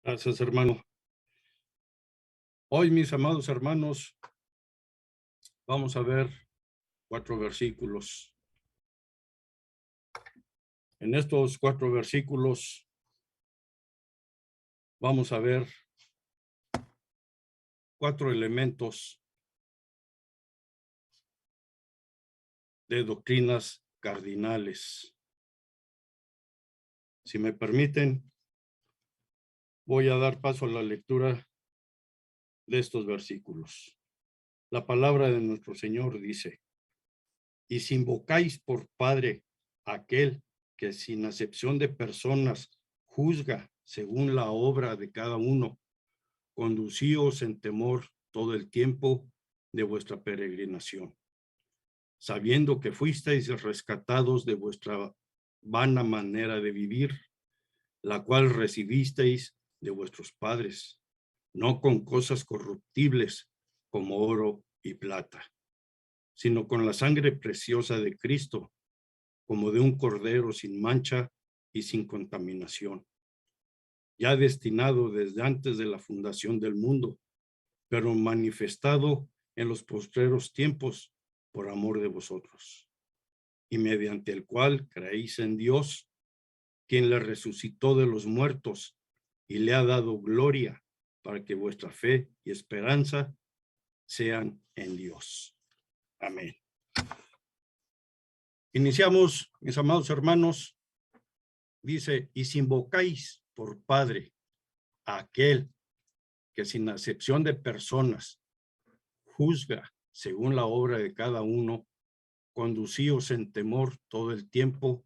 Gracias, hermano. Hoy, mis amados hermanos, vamos a ver 4 versículos. En estos 4 versículos vamos a ver 4 elementos de doctrinas cardinales. Si me permiten, voy a dar paso a la lectura de estos versículos. La palabra de nuestro Señor dice: y si invocáis por Padre aquel que sin acepción de personas juzga según la obra de cada uno, conducíos en temor todo el tiempo de vuestra peregrinación, sabiendo que fuisteis rescatados de vuestra vana manera de vivir, la cual recibisteis de vuestros padres, no con cosas corruptibles como oro y plata, sino con la sangre preciosa de Cristo, como de un cordero sin mancha y sin contaminación, ya destinado desde antes de la fundación del mundo, pero manifestado en los postreros tiempos por amor de vosotros, y mediante el cual creéis en Dios, quien le resucitó de los muertos y le ha dado gloria, para que vuestra fe y esperanza sean en Dios. Amén. Iniciamos, mis amados hermanos. Dice: y si invocáis por Padre a aquel que sin acepción de personas juzga según la obra de cada uno, conducíos en temor todo el tiempo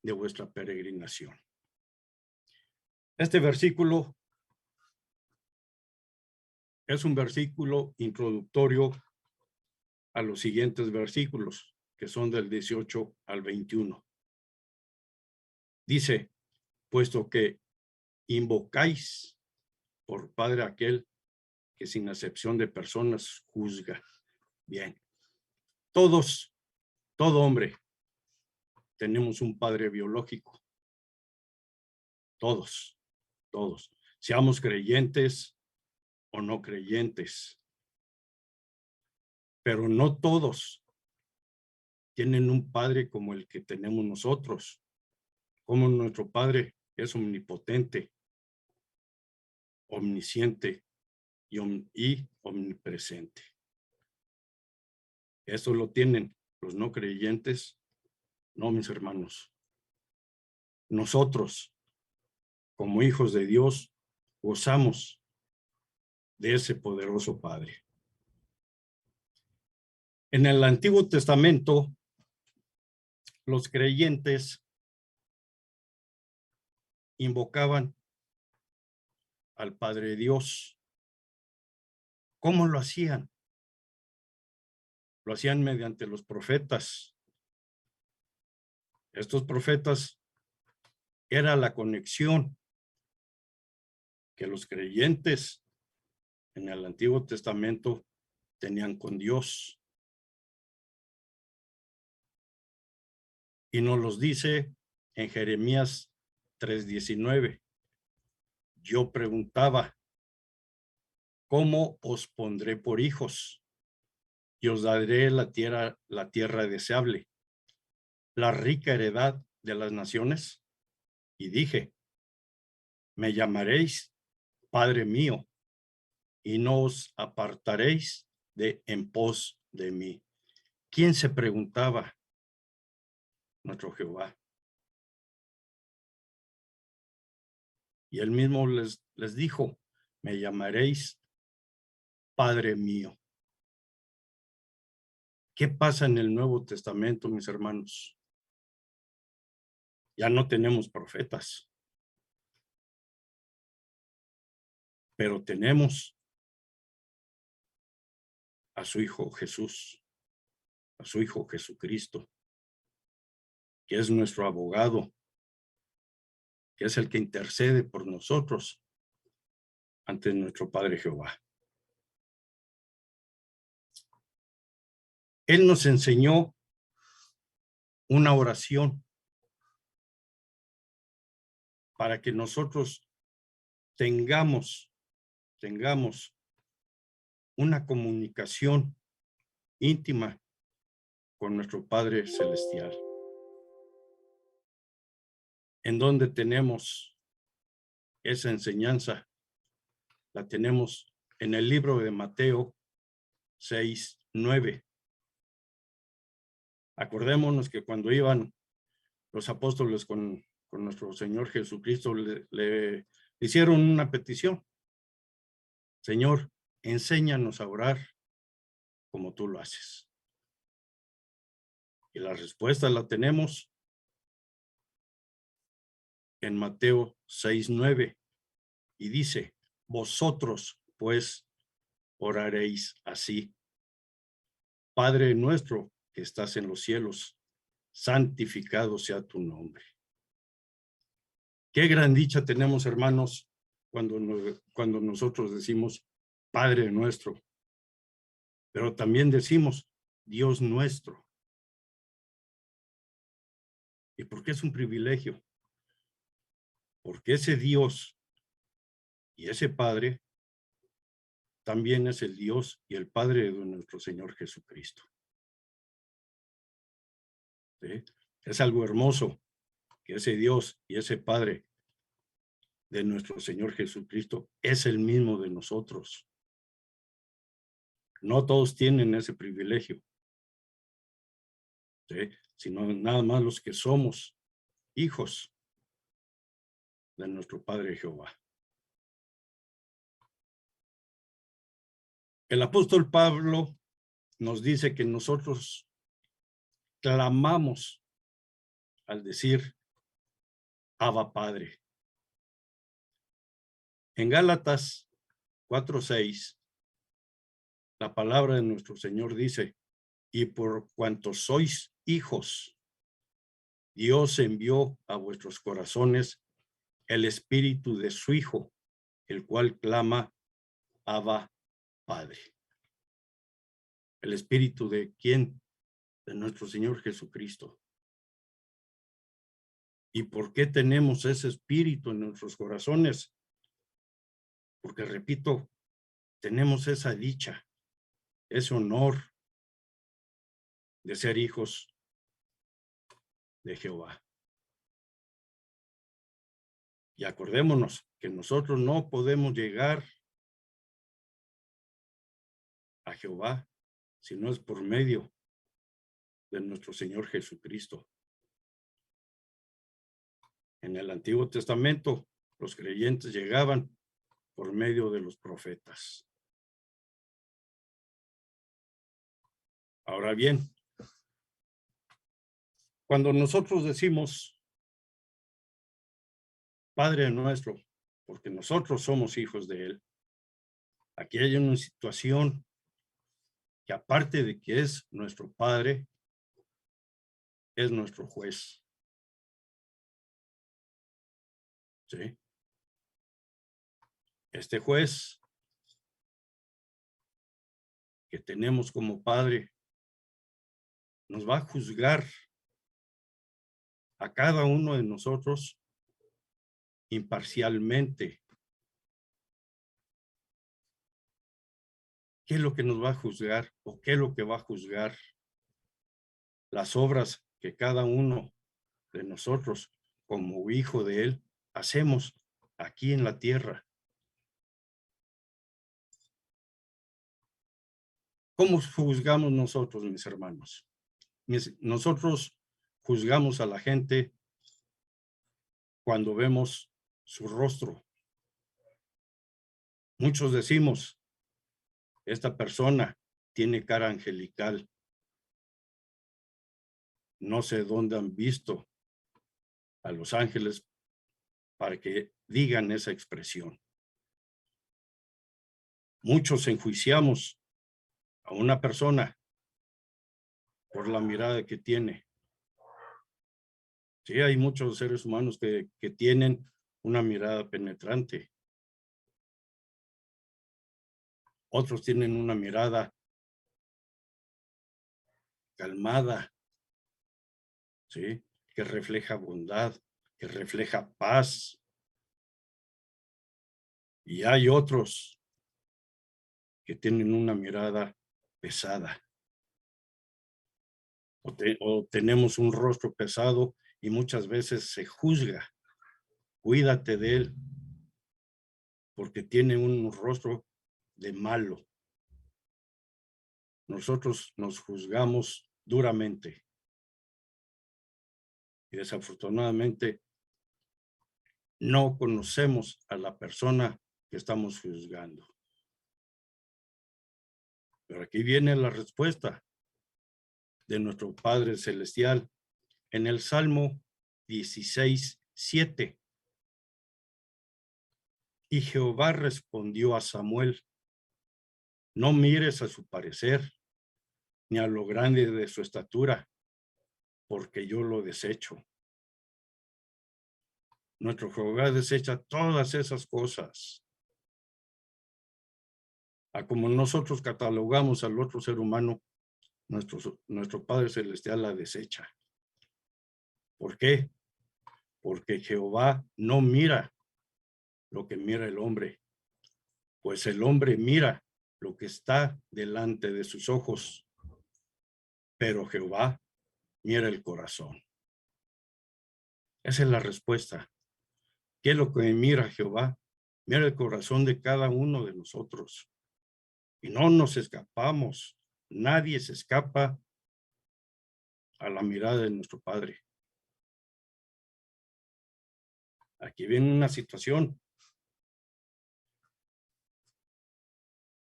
de vuestra peregrinación. Este versículo es un versículo introductorio a los siguientes versículos, que son del 18 al 21. Dice: puesto que invocáis por Padre aquel que sin acepción de personas juzga. Bien, todo hombre, tenemos un padre biológico. Todos. Seamos creyentes o no creyentes. Pero no todos tienen un padre como el que tenemos nosotros. Como nuestro Padre es omnipotente, omnisciente y omnipresente. Eso lo tienen los no creyentes. No, mis hermanos. Nosotros, como hijos de Dios, gozamos de ese poderoso Padre. En el Antiguo Testamento, los creyentes invocaban al Padre Dios. ¿Cómo lo hacían? Lo hacían mediante los profetas. Estos profetas era la conexión que los creyentes en el Antiguo Testamento tenían con Dios. Y nos los dice en Jeremías 3:19. Yo preguntaba: ¿cómo os pondré por hijos? Y os daré la tierra deseable, la rica heredad de las naciones. Y dije: me llamaréis Padre mío, y no os apartaréis de en pos de mí. ¿Quién se preguntaba? Nuestro Jehová. Y él mismo les dijo: me llamaréis Padre mío. ¿Qué pasa en el Nuevo Testamento, mis hermanos? Ya no tenemos profetas, pero tenemos a su Hijo Jesús, a su Hijo Jesucristo, que es nuestro abogado, que es el que intercede por nosotros ante nuestro Padre Jehová. Él nos enseñó una oración para que nosotros tengamos una comunicación íntima con nuestro Padre Celestial, en donde tenemos esa enseñanza. La tenemos en el libro de Mateo 6:9. Acordémonos que cuando iban los apóstoles con nuestro Señor Jesucristo, le hicieron una petición. Señor, enséñanos a orar como tú lo haces. Y la respuesta la tenemos en Mateo 6:9. Y dice, vosotros pues oraréis así. Padre nuestro que estás en los cielos, santificado sea tu nombre. Qué gran dicha tenemos, hermanos, cuando nosotros decimos Padre nuestro, pero también decimos Dios nuestro. ¿Y por qué es un privilegio? Porque ese Dios y ese Padre también es el Dios y el Padre de nuestro Señor Jesucristo. ¿Sí? Es algo hermoso que ese Dios y ese Padre de nuestro Señor Jesucristo es el mismo de nosotros. No todos tienen ese privilegio, ¿sí? Sino nada más los que somos hijos de nuestro Padre Jehová. El apóstol Pablo nos dice que nosotros clamamos al decir Abba Padre. En Gálatas 4:6, la palabra de nuestro Señor dice, y por cuanto sois hijos, Dios envió a vuestros corazones el espíritu de su Hijo, el cual clama Abba Padre. ¿El espíritu de quién? De nuestro Señor Jesucristo. ¿Y por qué tenemos ese espíritu en nuestros corazones? Porque, repito, tenemos esa dicha, ese honor de ser hijos de Jehová. Y acordémonos que nosotros no podemos llegar a Jehová si no es por medio de nuestro Señor Jesucristo. En el Antiguo Testamento, los creyentes llegaban por medio de los profetas. Ahora bien, cuando nosotros decimos Padre nuestro, porque nosotros somos hijos de Él, aquí hay una situación que aparte de que es nuestro Padre, es nuestro juez. ¿Sí? Este juez que tenemos como Padre nos va a juzgar a cada uno de nosotros imparcialmente. ¿Qué es lo que nos va a juzgar o qué es lo que va a juzgar? Las obras que cada uno de nosotros, como hijo de Él, hacemos aquí en la tierra. ¿Cómo juzgamos nosotros, mis hermanos? Nosotros juzgamos a la gente cuando vemos su rostro. Muchos decimos, esta persona tiene cara angelical. No sé dónde han visto a los ángeles para que digan esa expresión. Muchos enjuiciamos a una persona por la mirada que tiene. Sí, hay muchos seres humanos que tienen una mirada penetrante. Otros tienen una mirada calmada, ¿sí? Que refleja bondad, que refleja paz. Y hay otros que tienen una mirada pesada. O tenemos un rostro pesado y muchas veces se juzga. Cuídate de él, porque tiene un rostro de malo. Nosotros nos juzgamos duramente y desafortunadamente no conocemos a la persona que estamos juzgando. Pero aquí viene la respuesta de nuestro Padre Celestial en el Salmo 16:7. Y Jehová respondió a Samuel: no mires a su parecer, ni a lo grande de su estatura, porque yo lo desecho. Nuestro Jehová desecha todas esas cosas. A como nosotros catalogamos al otro ser humano, nuestro Padre Celestial la desecha. ¿Por qué? Porque Jehová no mira lo que mira el hombre, pues el hombre mira lo que está delante de sus ojos, pero Jehová mira el corazón. Esa es la respuesta. ¿Qué es lo que mira Jehová? Mira el corazón de cada uno de nosotros. Y no nos escapamos. Nadie se escapa a la mirada de nuestro Padre. Aquí viene una situación.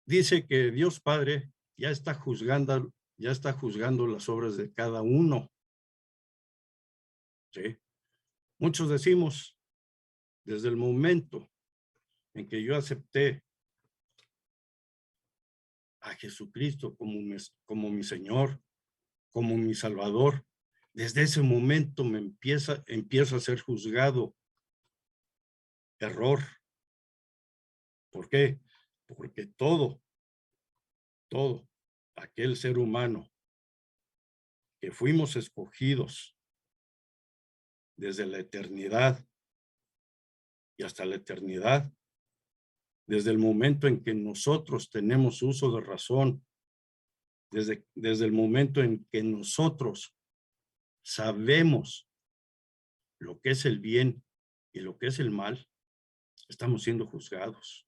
Dice que Dios Padre ya está juzgando las obras de cada uno. ¿Sí? Muchos decimos, desde el momento en que yo acepté a Jesucristo como mi Señor, como mi Salvador, desde ese momento empiezo a ser juzgado. Error. ¿Por qué? Porque todo aquel ser humano que fuimos escogidos desde la eternidad y hasta la eternidad, desde el momento en que nosotros tenemos uso de razón, desde el momento en que nosotros sabemos lo que es el bien y lo que es el mal, estamos siendo juzgados.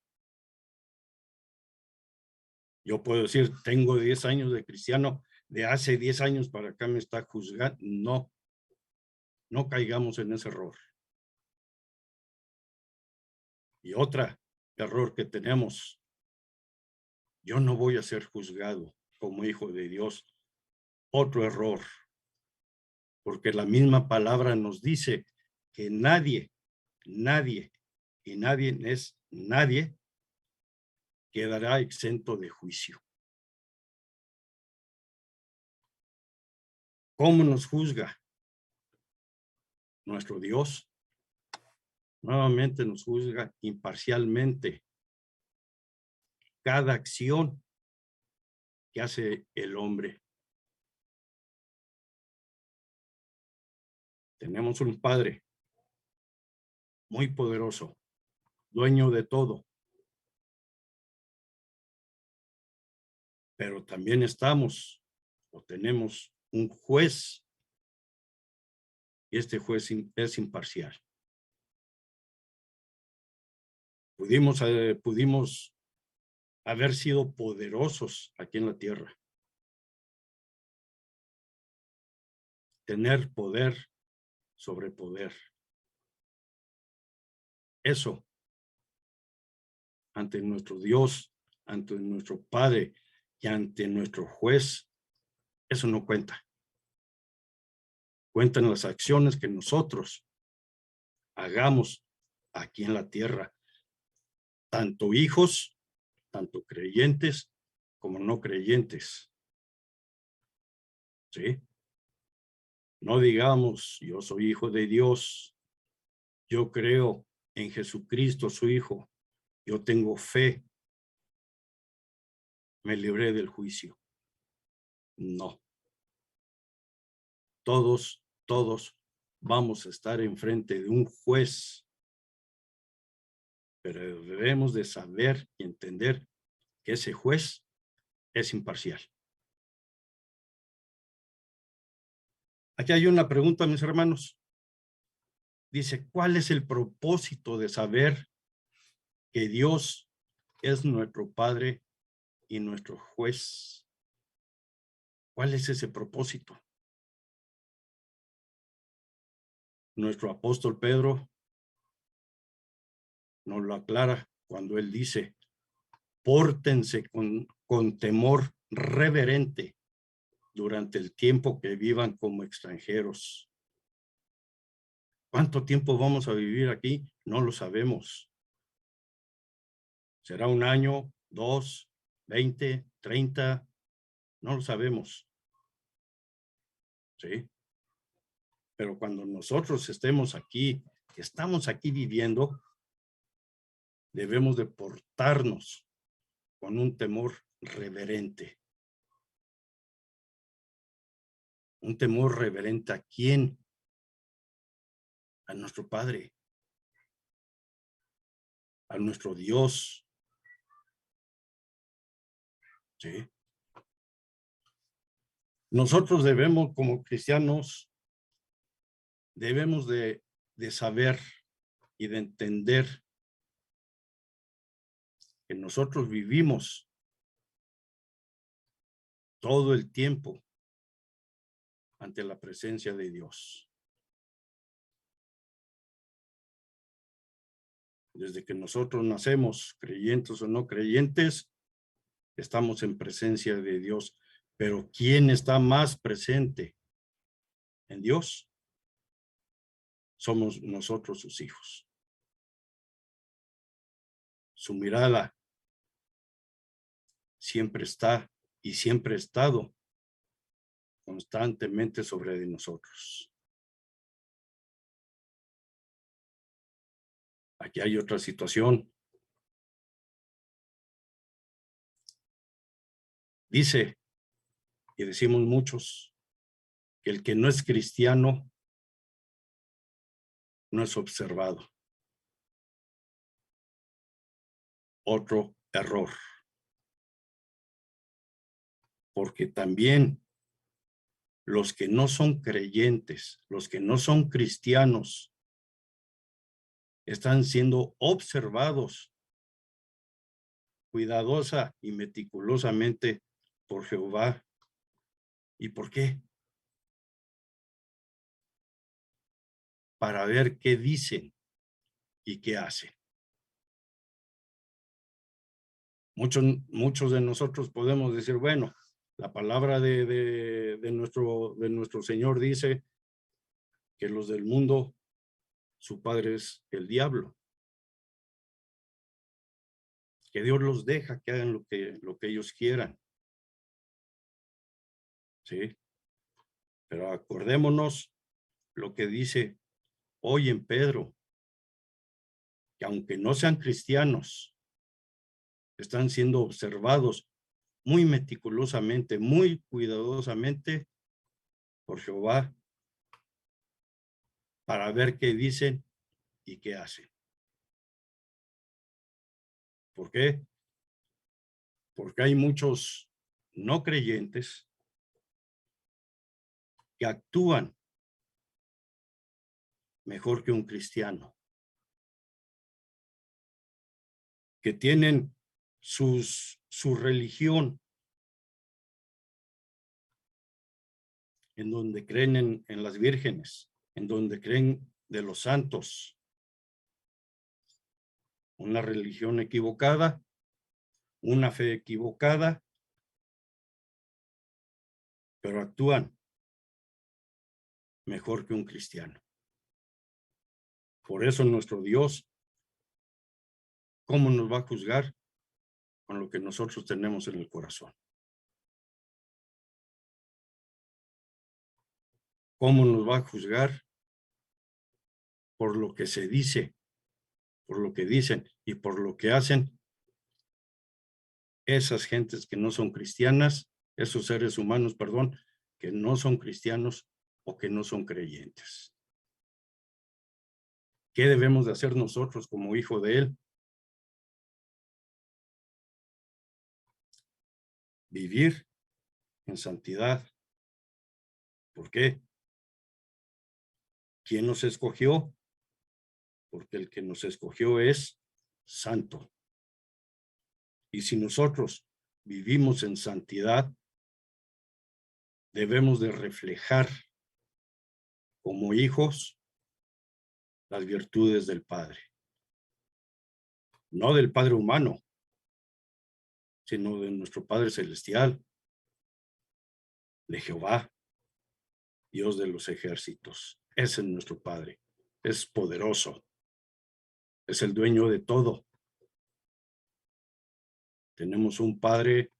Yo puedo decir, tengo 10 años de cristiano, de hace 10 años para acá me está juzgando. No caigamos en ese error. Y otro error que tenemos, yo no voy a ser juzgado como hijo de Dios. Otro error, porque la misma palabra nos dice que nadie quedará exento de juicio. ¿Cómo nos juzga? Nuestro Dios nuevamente nos juzga imparcialmente. Cada acción que hace el hombre. Tenemos un Padre muy poderoso, dueño de todo. Pero también tenemos un juez, y este juez es imparcial. Pudimos haber sido poderosos aquí en la tierra, tener poder sobre poder. Eso, ante nuestro Dios, ante nuestro Padre y ante nuestro juez, eso no cuenta. Cuentan las acciones que nosotros hagamos aquí en la tierra, tanto hijos, tanto creyentes como no creyentes. ¿Sí? No digamos, yo soy hijo de Dios, yo creo en Jesucristo, su Hijo, yo tengo fe, me libré del juicio. No. Todos vamos a estar enfrente de un juez pero debemos de saber y entender que ese juez es imparcial. Aquí hay una pregunta, mis hermanos. Dice, ¿cuál es el propósito de saber que Dios es nuestro Padre y nuestro juez? ¿Cuál es ese propósito? Nuestro apóstol Pedro nos lo aclara cuando él dice, pórtense con temor reverente durante el tiempo que vivan como extranjeros. ¿Cuánto tiempo vamos a vivir aquí? No lo sabemos. ¿Será un año, 2, 20, 30? No lo sabemos. ¿Sí? Pero cuando nosotros estemos aquí, estamos aquí viviendo, debemos de portarnos con un temor reverente. Un temor reverente ¿a quién? A nuestro Padre, a nuestro Dios. ¿Sí? Nosotros debemos, como cristianos, debemos de saber y de entender que nosotros vivimos todo el tiempo ante la presencia de Dios. Desde que nosotros nacemos, creyentes o no creyentes, estamos en presencia de Dios. Pero ¿quién está más presente en Dios? Somos nosotros sus hijos. Su mirada siempre está y siempre ha estado constantemente sobre de nosotros. Aquí hay otra situación. Dice, y decimos muchos, que el que no es cristiano no es observado. Otro error. Porque también los que no son creyentes, los que no son cristianos, están siendo observados cuidadosa y meticulosamente por Jehová. ¿Y por qué? Para ver qué dicen y qué hacen. Muchos de nosotros podemos decir, bueno, la palabra de nuestro Señor dice que los del mundo, su padre es el diablo. Que Dios los deja que hagan lo que ellos quieran. ¿Sí? Pero acordémonos lo que dice hoy en Pedro, que aunque no sean cristianos, están siendo observados muy meticulosamente, muy cuidadosamente por Jehová para ver qué dicen y qué hacen. ¿Por qué? Porque hay muchos no creyentes que actúan mejor que un cristiano, que tienen su religión en donde creen en las vírgenes, en donde creen de los santos. Una religión equivocada, una fe equivocada, pero actúan mejor que un cristiano. Por eso nuestro Dios, ¿cómo nos va a juzgar? Con lo que nosotros tenemos en el corazón. ¿Cómo nos va a juzgar? Por lo que se dice, por lo que dicen y por lo que hacen esas gentes que no son cristianas, esos seres humanos, perdón, que no son cristianos o que no son creyentes. ¿Qué debemos de hacer nosotros como hijo de Él? vivir en santidad. ¿Por qué? ¿Quién nos escogió? Porque el que nos escogió es santo. Y si nosotros vivimos en santidad, debemos de reflejar como hijos las virtudes del Padre. No del Padre humano, sino de nuestro Padre celestial, de Jehová, Dios de los ejércitos. Ese es nuestro Padre. Es poderoso. Es el dueño de todo. Tenemos un Padre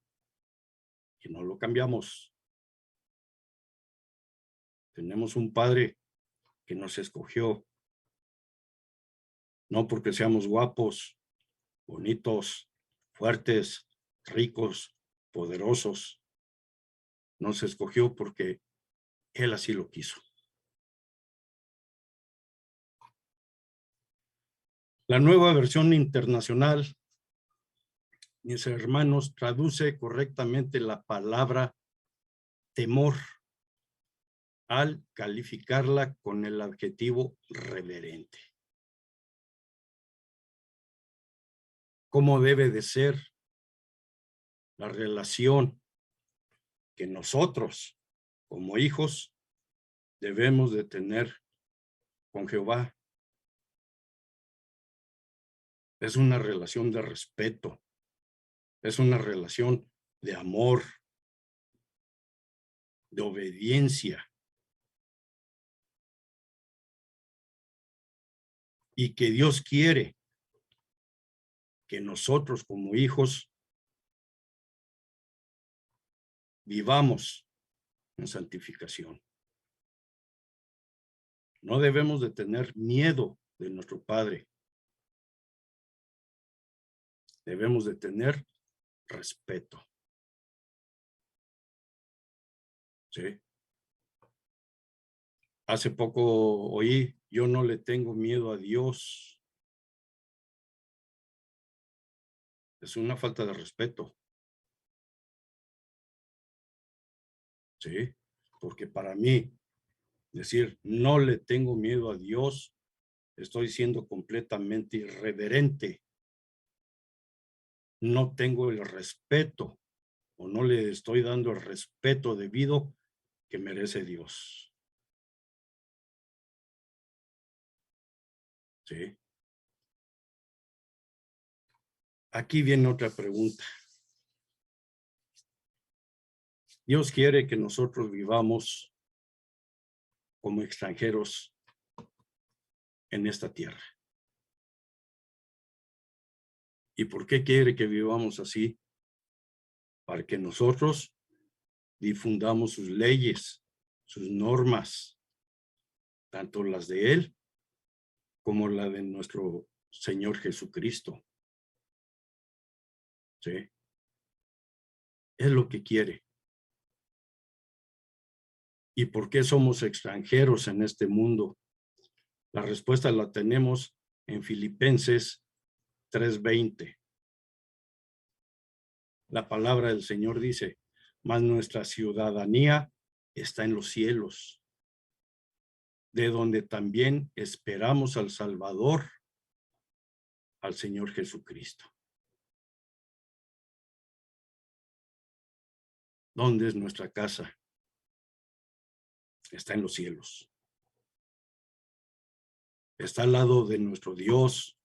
que no lo cambiamos. Tenemos un Padre que nos escogió, no porque seamos guapos, bonitos, fuertes, ricos, poderosos. Nos escogió porque Él así lo quiso. La nueva versión internacional, mis hermanos, traduce correctamente la palabra temor al calificarla con el adjetivo reverente. ¿Cómo debe de ser la relación que nosotros, como hijos, debemos de tener con Jehová? Es una relación de respeto, es una relación de amor, de obediencia. Y que Dios quiere que nosotros como hijos vivamos en santificación. No debemos de tener miedo de nuestro Padre. Debemos de tener respeto. ¿Sí? Hace poco oí, yo no le tengo miedo a Dios. Es una falta de respeto. ¿Sí? Porque para mí, decir no le tengo miedo a Dios, estoy siendo completamente irreverente. No tengo el respeto o no le estoy dando el respeto debido que merece Dios. ¿Sí? Aquí viene otra pregunta. Dios quiere que nosotros vivamos como extranjeros en esta tierra. ¿Y por qué quiere que vivamos así? Para que nosotros difundamos sus leyes, sus normas, tanto las de Él como la de nuestro Señor Jesucristo. ¿Sí? Es lo que quiere. ¿Y por qué somos extranjeros en este mundo? La respuesta la tenemos en Filipenses 3:20. La palabra del Señor dice, mas nuestra ciudadanía está en los cielos, de donde también esperamos al Salvador, al Señor Jesucristo. ¿Dónde es nuestra casa? Está en los cielos. Está al lado de nuestro Dios,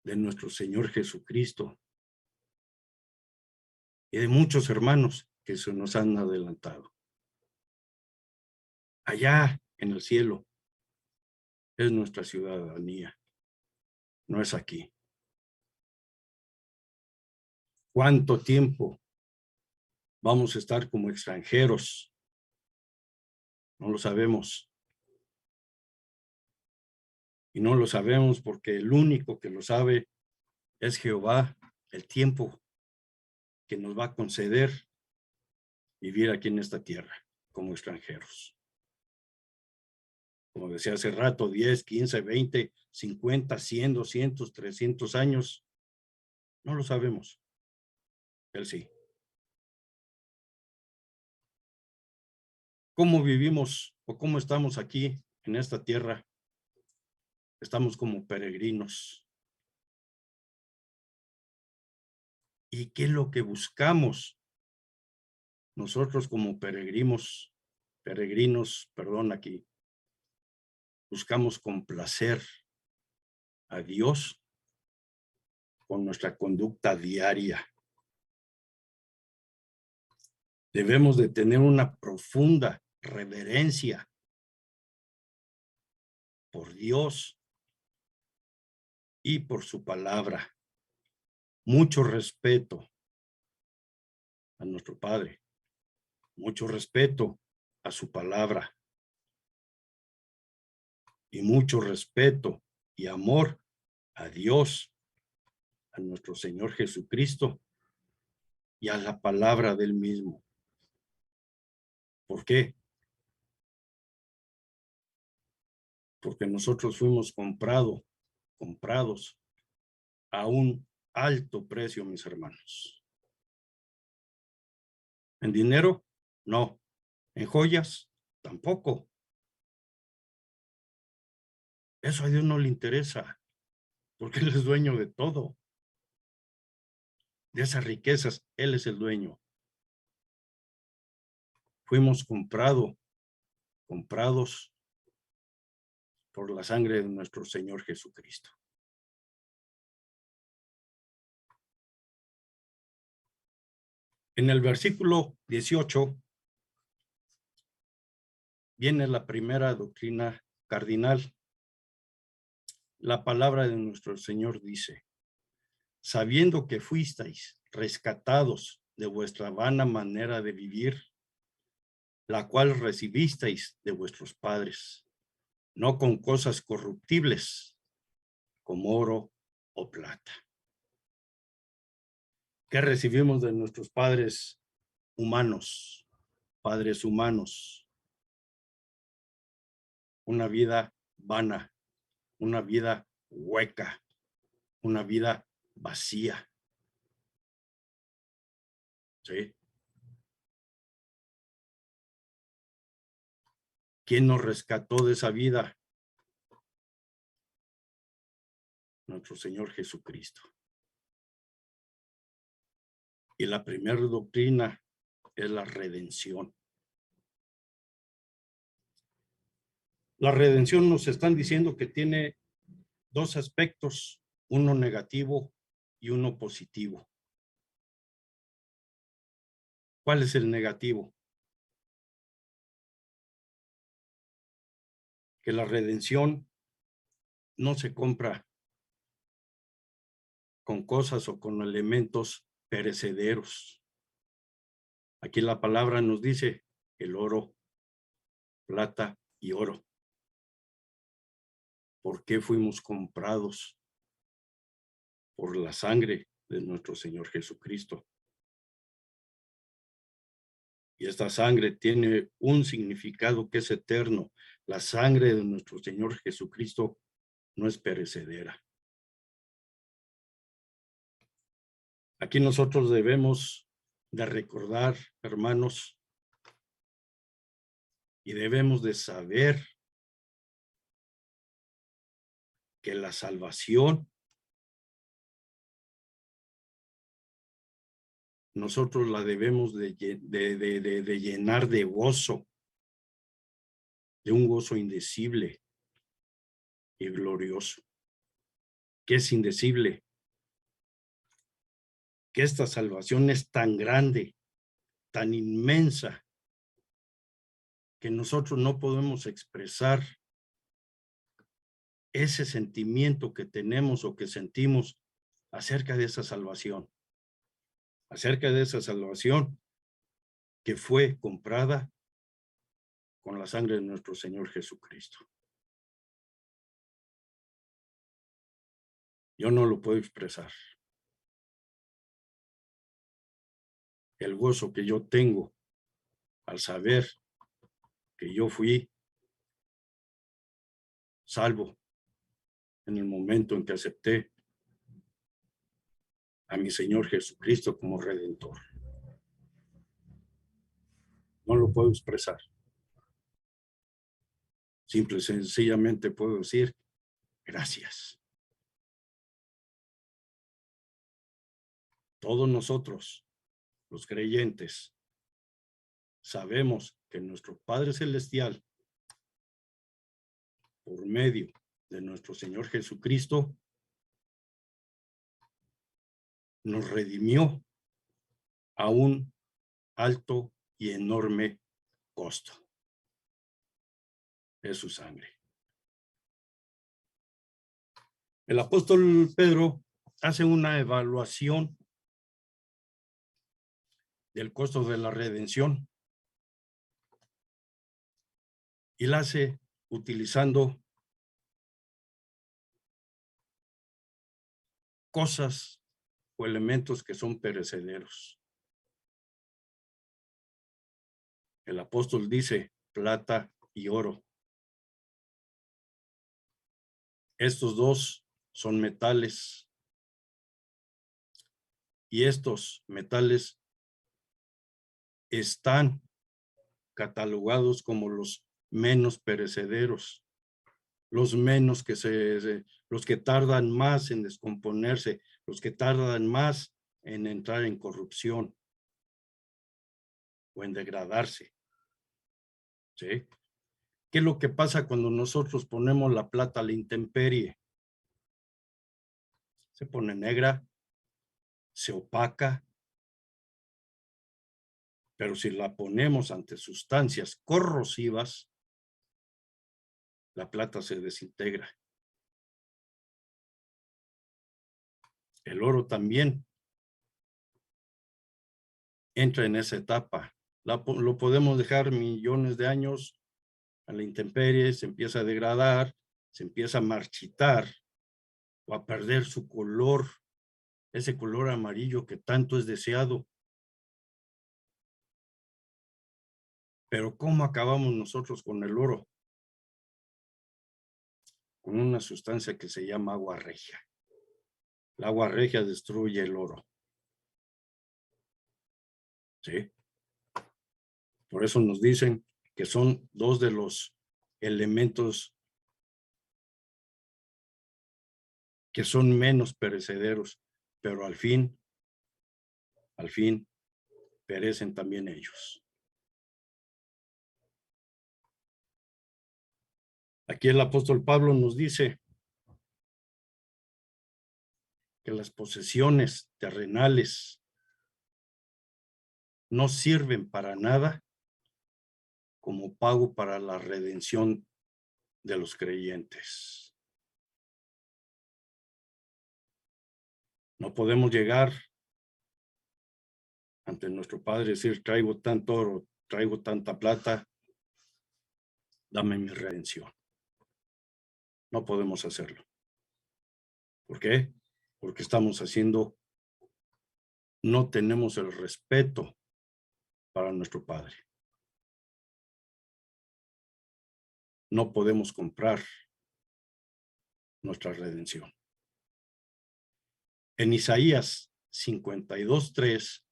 de nuestro Señor Jesucristo y de muchos hermanos que se nos han adelantado. Allá en el cielo es nuestra ciudadanía, no es aquí. ¿Cuánto tiempo vamos a estar como extranjeros? No lo sabemos. Y no lo sabemos porque el único que lo sabe es Jehová, el tiempo que nos va a conceder vivir aquí en esta tierra como extranjeros. Como decía hace rato, 10, 15, 20, 50, 100, 200, 300 años. No lo sabemos. Él sí. ¿Cómo vivimos o cómo estamos aquí en esta tierra? Estamos como peregrinos. ¿Y qué es lo que buscamos? Nosotros como peregrinos, aquí, buscamos complacer a Dios con nuestra conducta diaria. Debemos de tener una profunda reverencia por Dios y por su palabra. Mucho respeto a nuestro Padre, mucho respeto a su palabra y mucho respeto y amor a Dios, a nuestro Señor Jesucristo y a la palabra del mismo. ¿Por qué? Porque nosotros fuimos comprados a un alto precio, mis hermanos. ¿En dinero? No. ¿En joyas? Tampoco. Eso a Dios no le interesa, porque Él es dueño de todo. De esas riquezas, Él es el dueño. Fuimos comprados por la sangre de nuestro Señor Jesucristo. En el versículo 18 viene la primera doctrina cardinal. La palabra de nuestro Señor dice: sabiendo que fuisteis rescatados de vuestra vana manera de vivir, la cual recibisteis de vuestros padres, no con cosas corruptibles, como oro o plata. ¿Qué recibimos de nuestros padres humanos? Padres humanos. Una vida vana, una vida hueca, una vida vacía. ¿Sí? ¿Quién nos rescató de esa vida? Nuestro Señor Jesucristo. Y la primera doctrina es la redención. La redención nos están diciendo que tiene dos aspectos, uno negativo y uno positivo. ¿Cuál es el negativo? Que la redención no se compra con cosas o con elementos perecederos. Aquí la palabra nos dice el oro, plata y oro. ¿Por qué fuimos comprados? Por la sangre de nuestro Señor Jesucristo. Y esta sangre tiene un significado que es eterno. La sangre de nuestro Señor Jesucristo no es perecedera. Aquí nosotros debemos de recordar, hermanos, y debemos de saber que la salvación nosotros la debemos de llenar de gozo, de un gozo indecible y glorioso. ¿Qué es indecible? Que esta salvación es tan grande, tan inmensa, que nosotros no podemos expresar ese sentimiento que tenemos o que sentimos acerca de esa salvación. Acerca de esa salvación que fue comprada con la sangre de nuestro Señor Jesucristo. Yo no lo puedo expresar. El gozo que yo tengo al saber que yo fui salvo en el momento en que acepté a mi Señor Jesucristo como Redentor. No lo puedo expresar. Simple y sencillamente puedo decir gracias. Todos nosotros, los creyentes, sabemos que nuestro Padre Celestial, por medio de nuestro Señor Jesucristo, nos redimió a un alto y enorme costo. Es su sangre. El apóstol Pedro hace una evaluación del costo de la redención y la hace utilizando cosas o elementos que son perecederos. El apóstol dice plata y oro. Estos dos son metales y estos metales están catalogados como los menos perecederos, los menos los que tardan más en descomponerse, los que tardan más en entrar en corrupción o en degradarse. ¿Sí? ¿Qué es lo que pasa cuando nosotros ponemos la plata a la intemperie? Se pone negra, se opaca, pero si la ponemos ante sustancias corrosivas, la plata se desintegra. El oro también entra en esa etapa. Lo podemos dejar millones de años a la intemperie, se empieza a degradar, se empieza a marchitar o a perder su color, ese color amarillo que tanto es deseado. Pero ¿cómo acabamos nosotros con el oro? Con una sustancia que se llama agua regia. El agua regia destruye el oro. ¿Sí? Por eso nos dicen que son dos de los elementos que son menos perecederos, pero al fin perecen también ellos. Aquí el apóstol Pablo nos dice que las posesiones terrenales no sirven para nada como pago para la redención de los creyentes. No podemos llegar ante nuestro Padre y decir, traigo tanto oro, traigo tanta plata, dame mi redención. No podemos hacerlo. ¿Por qué? Porque estamos haciendo, no tenemos el respeto para nuestro Padre. No podemos comprar nuestra redención. En Isaías 52:3,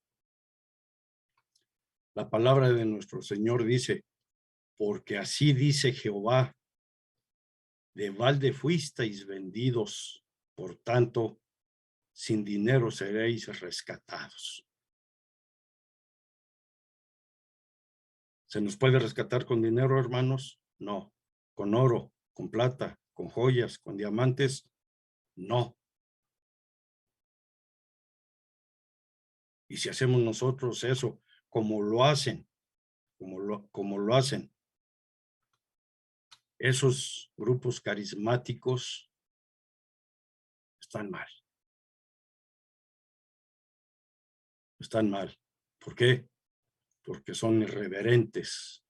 la palabra de nuestro Señor dice, porque así dice Jehová, de balde fuisteis vendidos, por tanto, sin dinero seréis rescatados. ¿Se nos puede rescatar con dinero, hermanos? No. ¿Con oro, con plata, con joyas, con diamantes? No. Y si hacemos nosotros eso, como lo hacen, como lo hacen esos grupos carismáticos, están mal. Están mal. ¿Por qué? Porque son irreverentes.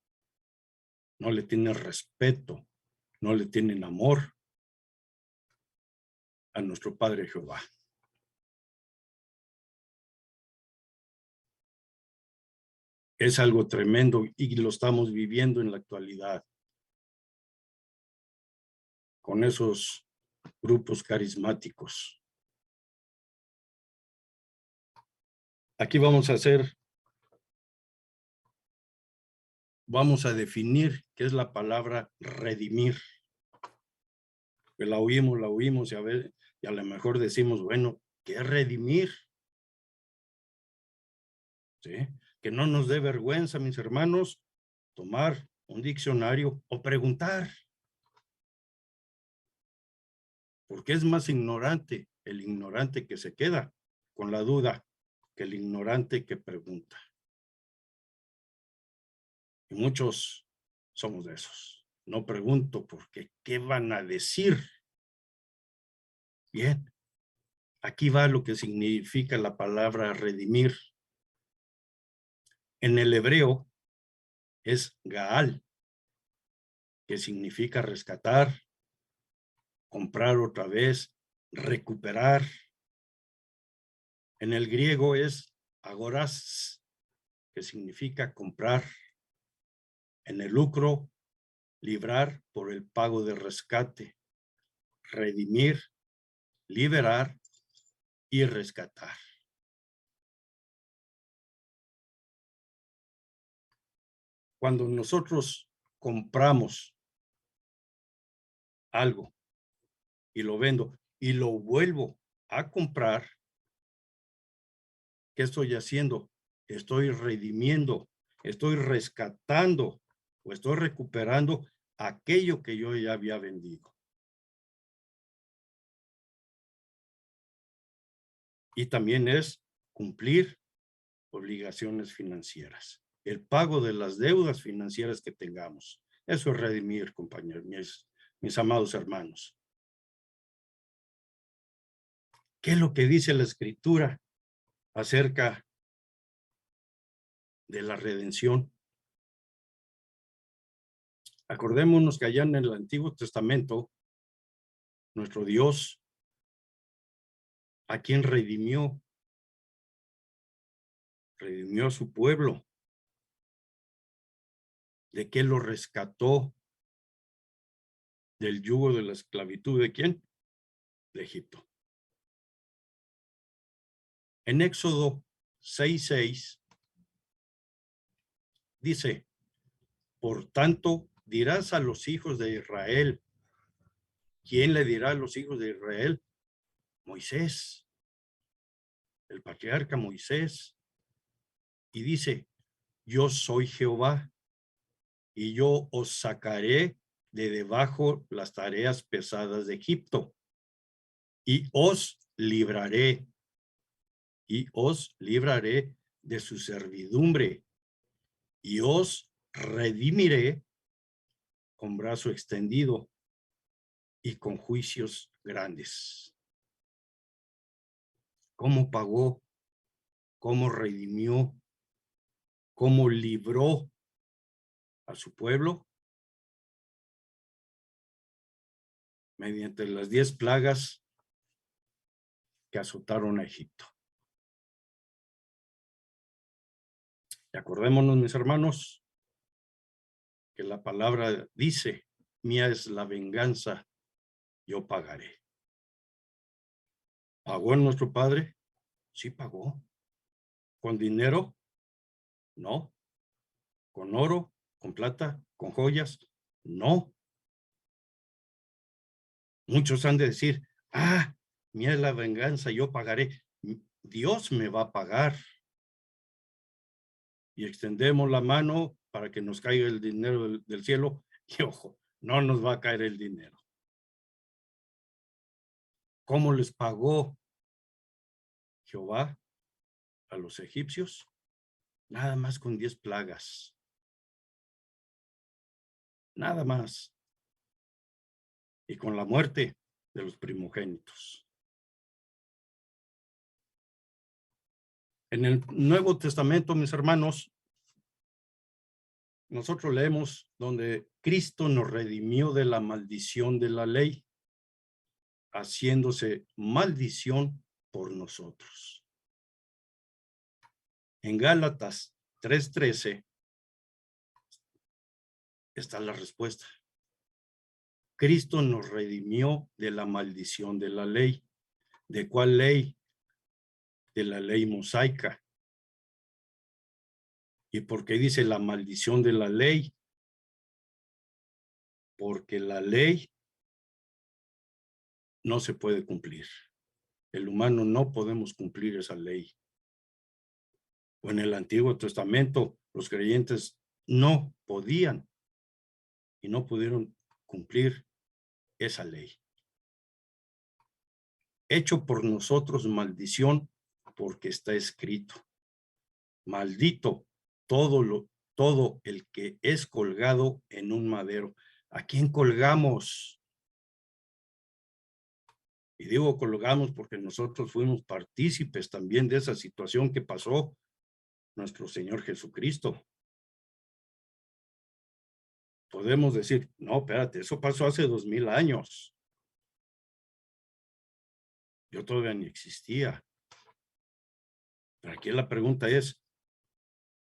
No le tienen respeto, no le tienen amor a nuestro Padre Jehová. Es algo tremendo y lo estamos viviendo en la actualidad con esos grupos carismáticos. Aquí vamos a definir qué es la palabra redimir. Que la oímos y a lo mejor decimos, bueno, ¿qué es redimir? ¿Sí? Que no nos dé vergüenza, mis hermanos, tomar un diccionario o preguntar. Porque es más ignorante el ignorante que se queda con la duda que el ignorante que pregunta. Y muchos somos de esos. No pregunto porque ¿qué van a decir? Bien, aquí va lo que significa la palabra redimir. En el hebreo es Gaal, que significa rescatar, comprar otra vez, recuperar. En el griego es agoras, que significa comprar. En el lucro, librar por el pago de rescate, redimir, liberar y rescatar. Cuando nosotros compramos algo y lo vendo y lo vuelvo a comprar, ¿qué estoy haciendo? Estoy redimiendo, estoy rescatando o estoy recuperando aquello que yo ya había vendido. Y también es cumplir obligaciones financieras, el pago de las deudas financieras que tengamos. Eso es redimir, compañeros, mis amados hermanos. ¿Qué es lo que dice la Escritura acerca de la redención? Acordémonos que allá en el Antiguo Testamento, nuestro Dios, ¿a quién redimió? Redimió a su pueblo. ¿De qué lo rescató? Del yugo de la esclavitud. ¿De quién? De Egipto. En Éxodo 6:6 dice, por tanto, dirás a los hijos de Israel. ¿Quién le dirá a los hijos de Israel? Moisés, el patriarca Moisés. Y dice, yo soy Jehová, y yo os sacaré de debajo las tareas pesadas de Egipto, y os libraré de su servidumbre, y os redimiré con brazo extendido y con juicios grandes. ¿Cómo pagó? ¿Cómo redimió? ¿Cómo libró a su pueblo? Mediante las 10 plagas que azotaron a Egipto. Y acordémonos, mis hermanos, que la palabra dice, mía es la venganza, yo pagaré. ¿Pagó nuestro Padre? Sí pagó. ¿Con dinero? No. ¿Con oro? ¿Con plata? ¿Con joyas? No. Muchos han de decir, mía es la venganza, yo pagaré. Dios me va a pagar. Y extendemos la mano para que nos caiga el dinero del cielo. Y ojo, no nos va a caer el dinero. ¿Cómo les pagó Jehová a los egipcios? Nada más con 10 plagas. Nada más. Y con la muerte de los primogénitos. En el Nuevo Testamento, mis hermanos, nosotros leemos donde Cristo nos redimió de la maldición de la ley, haciéndose maldición por nosotros. En Gálatas 3:13 está la respuesta. Cristo nos redimió de la maldición de la ley. ¿De cuál ley? De la ley mosaica, ¿Y por qué dice la maldición de la ley? Porque la ley no se puede cumplir. El humano no podemos cumplir esa ley. O en el Antiguo Testamento, los creyentes no podían y no pudieron cumplir esa ley. Hecho por nosotros maldición, porque está escrito: maldito todo el que es colgado en un madero. ¿A quién colgamos? Y digo colgamos porque nosotros fuimos partícipes también de esa situación que pasó nuestro Señor Jesucristo. Podemos decir, no, espérate, eso pasó hace 2000 años. Yo todavía ni existía. Pero aquí la pregunta es,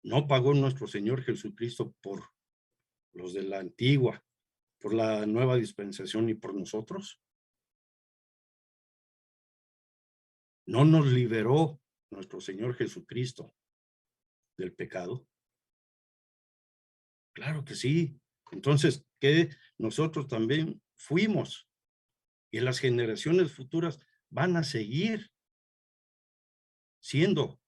¿no pagó nuestro Señor Jesucristo por los de la antigua, por la nueva dispensación y por nosotros? ¿No nos liberó nuestro Señor Jesucristo del pecado? Claro que sí. Entonces, ¿qué? Nosotros también fuimos y las generaciones futuras van a seguir siendo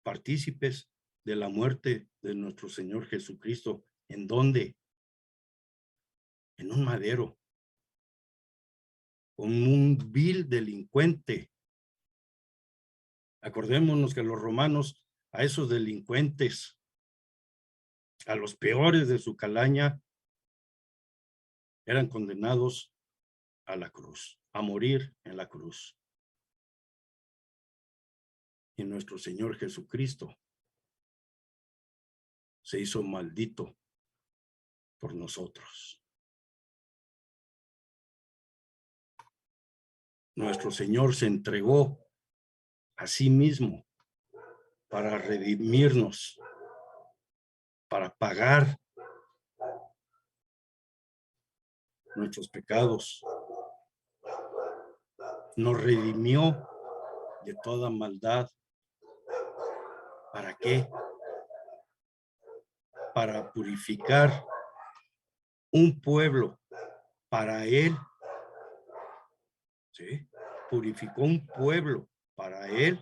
partícipes de la muerte de nuestro Señor Jesucristo. ¿En dónde? En un madero, con un vil delincuente. Acordémonos que los romanos a esos delincuentes, a los peores de su calaña, eran condenados a la cruz, a morir en la cruz. Y nuestro Señor Jesucristo se hizo maldito por nosotros. Nuestro Señor se entregó a sí mismo para redimirnos, para pagar nuestros pecados. Nos redimió de toda maldad. ¿Para qué? Para purificar un pueblo para Él. ¿Sí? Purificó un pueblo para Él,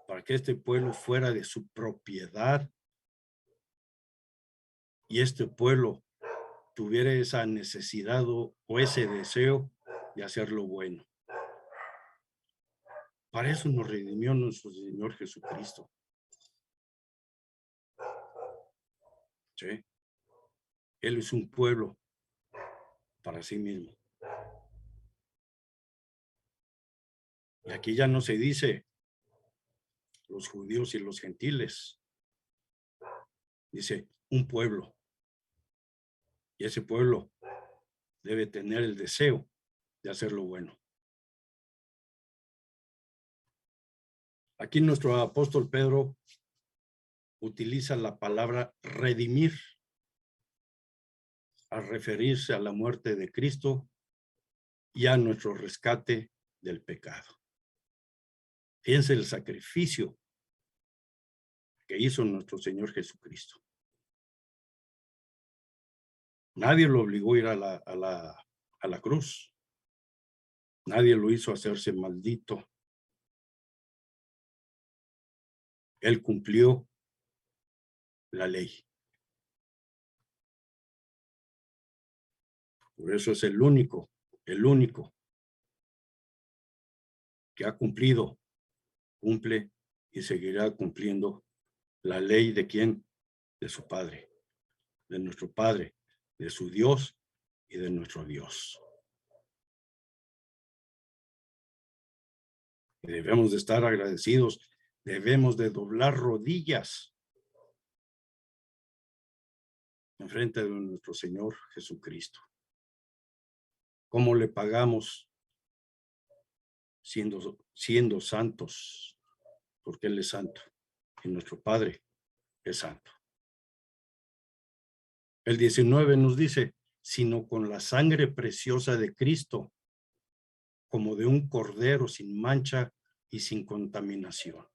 para que este pueblo fuera de su propiedad y este pueblo tuviera esa necesidad o ese deseo de hacer lo bueno. Para eso nos redimió nuestro Señor Jesucristo. ¿Sí? Él es un pueblo para sí mismo. Y aquí ya no se dice los judíos y los gentiles. Dice un pueblo. Y ese pueblo debe tener el deseo de hacer lo bueno. Aquí nuestro apóstol Pedro utiliza la palabra redimir al referirse a la muerte de Cristo y a nuestro rescate del pecado. Fíjense el sacrificio que hizo nuestro Señor Jesucristo. Nadie lo obligó a ir a la cruz. Nadie lo hizo hacerse maldito. Él cumplió la ley. Por eso es el único que ha cumplido, cumple y seguirá cumpliendo la ley de quién, de su Padre, de nuestro Padre, de su Dios y de nuestro Dios. Y debemos de estar agradecidos, debemos de doblar rodillas en frente de nuestro Señor Jesucristo. ¿Cómo le pagamos? Siendo santos, porque Él es santo y nuestro Padre es santo. El 19 nos dice, sino con la sangre preciosa de Cristo, como de un cordero sin mancha y sin contaminación.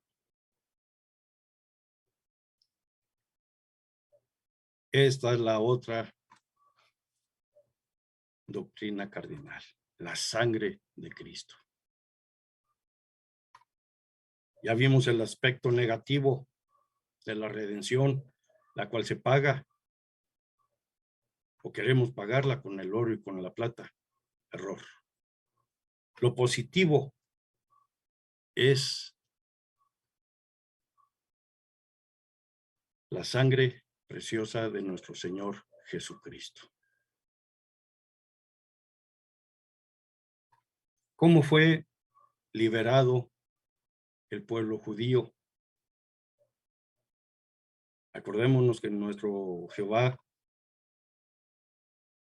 Esta es la otra doctrina cardinal, la sangre de Cristo. Ya vimos el aspecto negativo de la redención, la cual se paga, o queremos pagarla con el oro y con la plata. Error. Lo positivo es la sangre preciosa de nuestro Señor Jesucristo. ¿Cómo fue liberado el pueblo judío? Acordémonos que nuestro Jehová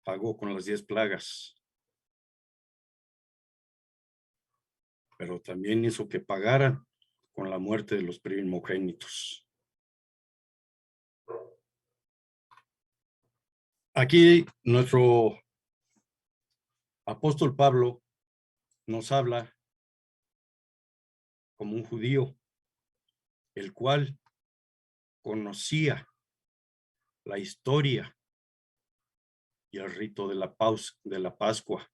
pagó con las 10 plagas, pero también hizo que pagaran con la muerte de los primogénitos. Aquí nuestro apóstol Pablo nos habla como un judío, el cual conocía la historia y el rito de la Pascua.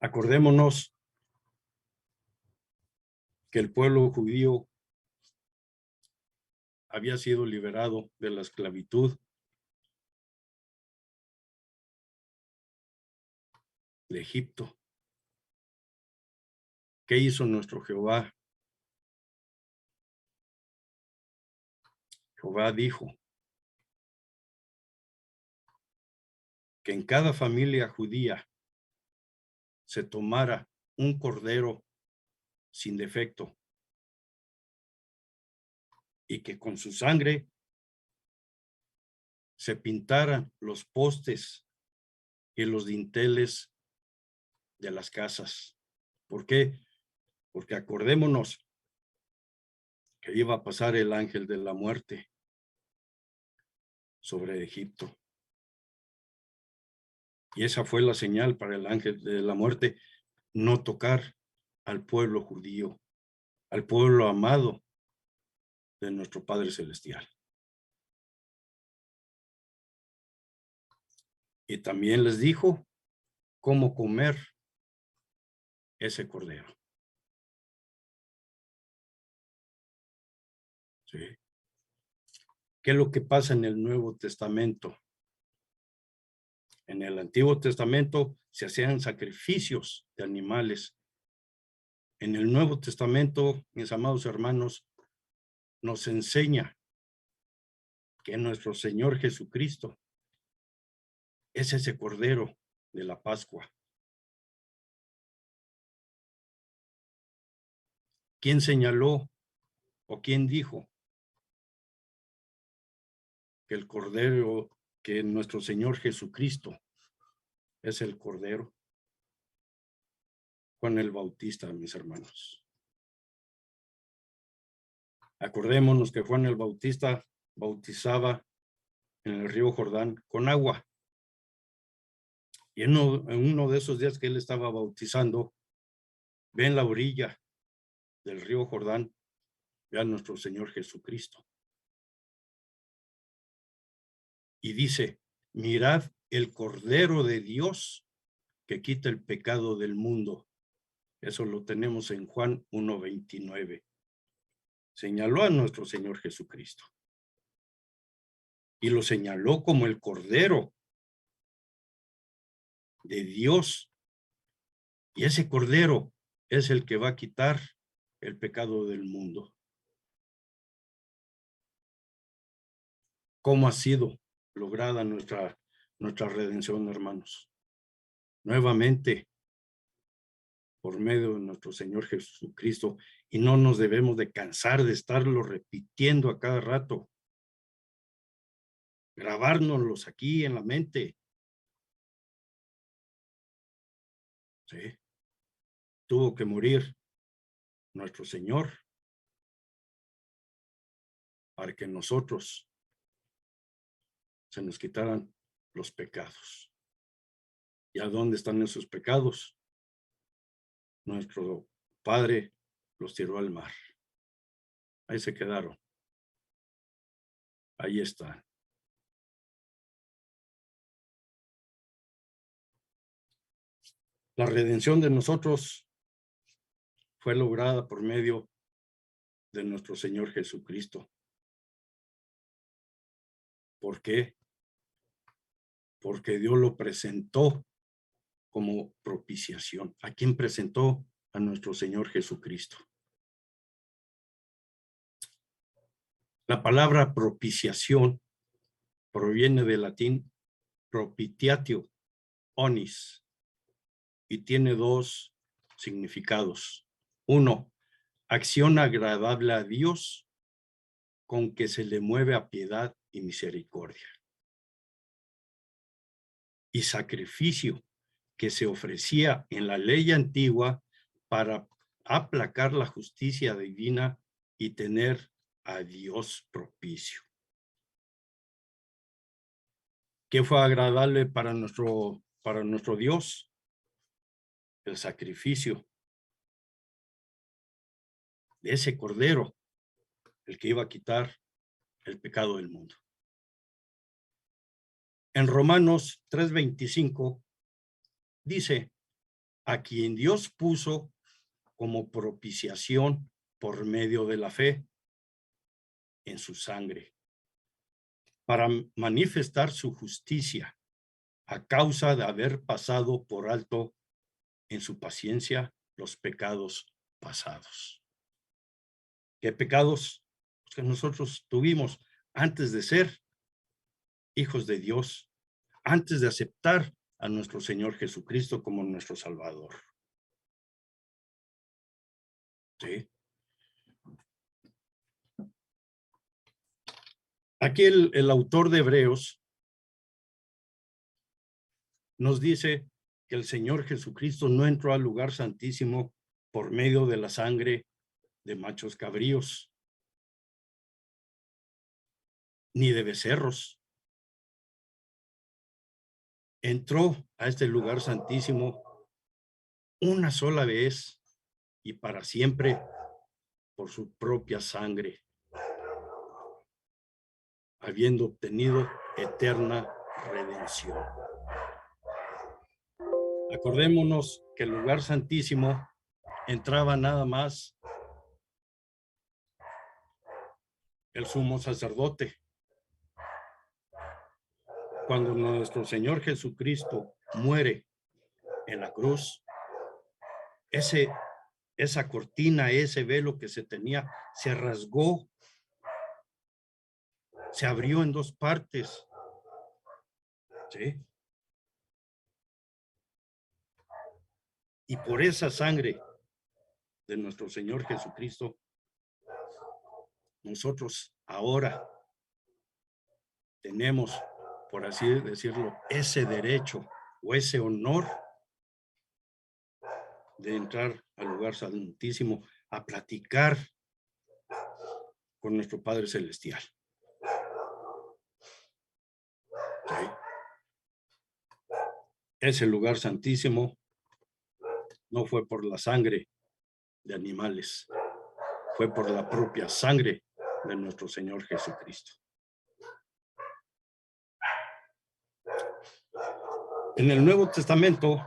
Acordémonos que el pueblo judío había sido liberado de la esclavitud de Egipto. ¿Qué hizo nuestro Jehová? Jehová dijo que en cada familia judía se tomara un cordero sin defecto y que con su sangre se pintaran los postes y los dinteles de las casas. ¿Por qué? Porque acordémonos que iba a pasar el ángel de la muerte sobre Egipto. Y esa fue la señal para el ángel de la muerte, no tocar al pueblo judío, al pueblo amado de nuestro Padre Celestial. Y también les dijo cómo comer ese cordero. ¿Sí? ¿Qué es lo que pasa en el Nuevo Testamento? En el Antiguo Testamento se hacían sacrificios de animales. En el Nuevo Testamento, mis amados hermanos, nos enseña que nuestro Señor Jesucristo es ese cordero de la Pascua. ¿Quién señaló o quién dijo que el cordero, que nuestro Señor Jesucristo es el cordero? Juan el Bautista, mis hermanos. Acordémonos que Juan el Bautista bautizaba en el río Jordán con agua. Y en uno de esos días que él estaba bautizando, ve en la orilla del río Jordán, ve a nuestro Señor Jesucristo. Y dice, mirad el Cordero de Dios que quita el pecado del mundo. Eso lo tenemos en Juan 1:29. Señaló a nuestro Señor Jesucristo. Y lo señaló como el Cordero de Dios. Y ese Cordero es el que va a quitar el pecado del mundo. ¿Cómo ha sido lograda nuestra redención, hermanos? Nuevamente, por medio de nuestro Señor Jesucristo, y no nos debemos de cansar de estarlo repitiendo a cada rato. Grabárnoslos aquí en la mente. ¿Sí? Tuvo que morir nuestro Señor para que nosotros se nos quitaran los pecados. ¿Y a dónde están esos pecados? Nuestro Padre los tiró al mar. Ahí se quedaron. Ahí está. La redención de nosotros fue lograda por medio de nuestro Señor Jesucristo. ¿Por qué? Porque Dios lo presentó como propiciación. ¿A quién presentó? A nuestro Señor Jesucristo. La palabra propiciación proviene del latín propitiatio onis y tiene dos significados. Uno, acción agradable a Dios con que se le mueve a piedad y misericordia. Y sacrificio que se ofrecía en la ley antigua para aplacar la justicia divina y tener a Dios propicio. ¿Qué fue agradable para nuestro Dios? El sacrificio de ese cordero, el que iba a quitar el pecado del mundo. En Romanos 3:25 dice, a quien Dios puso como propiciación por medio de la fe en su sangre, para manifestar su justicia a causa de haber pasado por alto en su paciencia los pecados pasados. ¿Qué pecados? Los que nosotros tuvimos antes de ser hijos de Dios, antes de aceptar a nuestro Señor Jesucristo como nuestro Salvador. ¿Sí? Aquí el autor de Hebreos nos dice que el Señor Jesucristo no entró al lugar santísimo por medio de la sangre de machos cabríos, ni de becerros. Entró a este lugar santísimo una sola vez y para siempre por su propia sangre, habiendo obtenido eterna redención. Acordémonos que el lugar santísimo entraba nada más el sumo sacerdote. Cuando nuestro Señor Jesucristo muere en la cruz, esa cortina, ese velo que se tenía, se rasgó, se abrió en dos partes. ¿Sí? Y por esa sangre de nuestro Señor Jesucristo, nosotros ahora tenemos, por así decirlo, ese derecho o ese honor de entrar al lugar santísimo a platicar con nuestro Padre Celestial. ¿Sí? Ese lugar santísimo no fue por la sangre de animales, fue por la propia sangre de nuestro Señor Jesucristo. En el Nuevo Testamento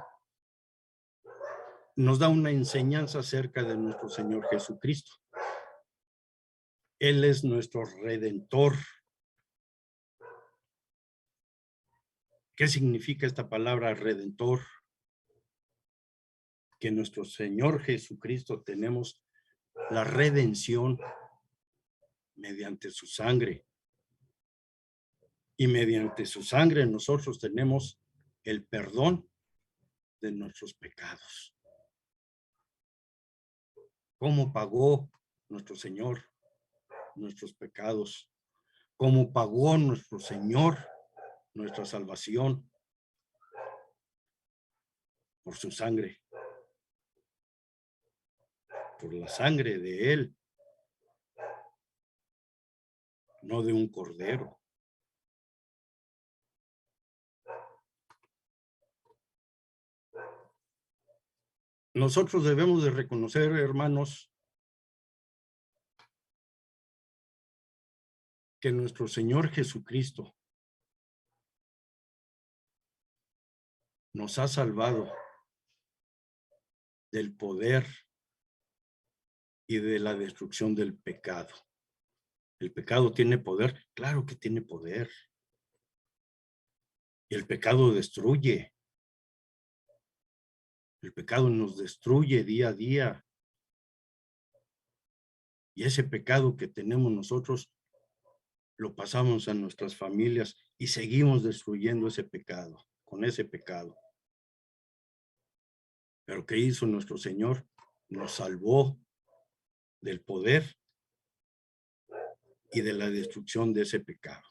nos da una enseñanza acerca de nuestro Señor Jesucristo. Él es nuestro Redentor. ¿Qué significa esta palabra Redentor? Que nuestro Señor Jesucristo tenemos la redención mediante su sangre. Y mediante su sangre nosotros tenemos el perdón de nuestros pecados. ¿Cómo pagó nuestro Señor nuestros pecados? ¿Cómo pagó nuestro Señor nuestra salvación? Por su sangre. Por la sangre de Él. No de un cordero. Nosotros debemos de reconocer, hermanos, que nuestro Señor Jesucristo nos ha salvado del poder y de la destrucción del pecado. ¿El pecado tiene poder? Claro que tiene poder. Y el pecado destruye. El pecado nos destruye día a día. Y ese pecado que tenemos nosotros, lo pasamos a nuestras familias y seguimos destruyendo ese pecado, con ese pecado. Pero ¿qué hizo nuestro Señor? Nos salvó del poder y de la destrucción de ese pecado.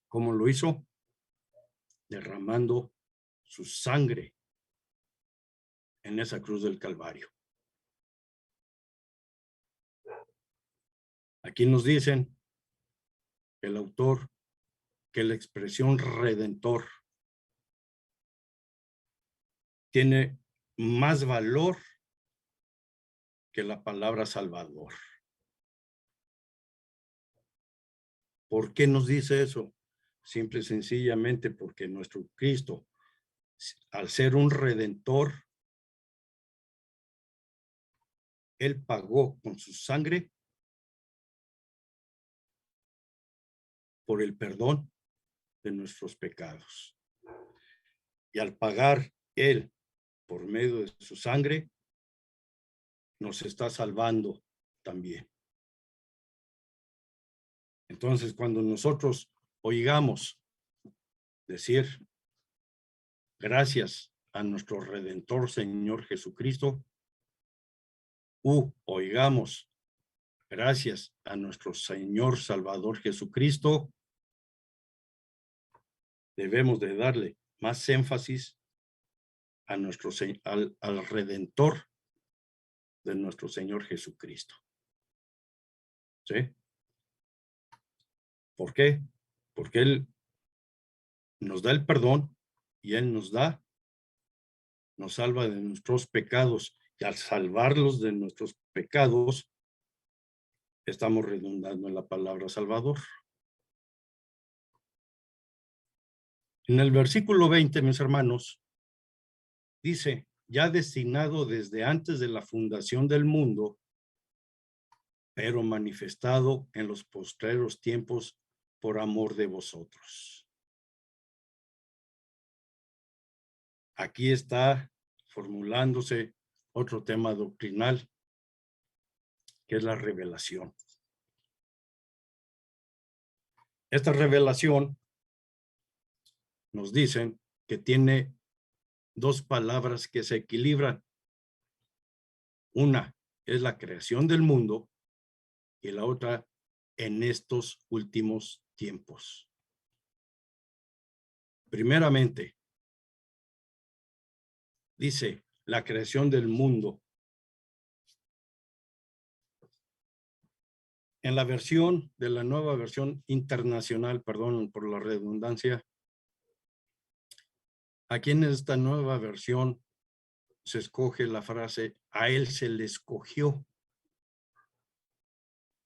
¿Cómo lo hizo? Derramando su sangre en esa cruz del Calvario. Aquí nos dicen el autor que la expresión redentor tiene más valor que la palabra salvador. ¿Por qué nos dice eso? Simple y sencillamente porque nuestro Cristo, al ser un redentor, Él pagó con su sangre por el perdón de nuestros pecados. Y al pagar Él por medio de su sangre, nos está salvando también. Entonces, cuando nosotros oigamos decir gracias a nuestro Redentor Señor Jesucristo, oigamos gracias a nuestro Señor Salvador Jesucristo, debemos de darle más énfasis a nuestro, al Redentor de nuestro Señor Jesucristo. ¿Sí? ¿Por qué? Porque Él nos da el perdón y Él nos salva de nuestros pecados. Y al salvarlos de nuestros pecados, estamos redundando en la palabra Salvador. En el versículo 20, mis hermanos, dice, ya destinado desde antes de la fundación del mundo, pero manifestado en los postreros tiempos por amor de vosotros. Aquí está formulándose otro tema doctrinal, que es la revelación. Esta revelación nos dicen que tiene dos palabras que se equilibran. Una es la creación del mundo y la otra en estos últimos tiempos. Primeramente, dice la creación del mundo. En la versión de la nueva versión internacional, perdón por la redundancia, aquí en esta nueva versión se escoge la frase, a él se le escogió.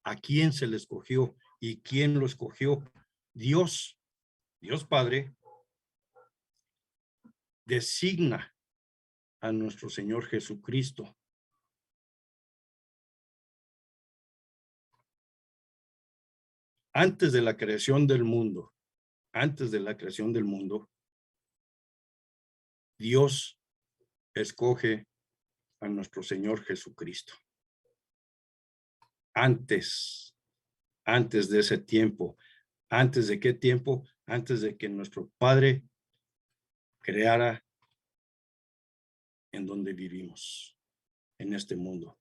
¿A quién se le escogió? ¿Y quién lo escogió? Dios Padre, designa a nuestro Señor Jesucristo. Antes de la creación del mundo, Dios escoge a nuestro Señor Jesucristo. Antes de ese tiempo. ¿Antes de qué tiempo? Antes de que nuestro Padre creara en donde vivimos, en este mundo.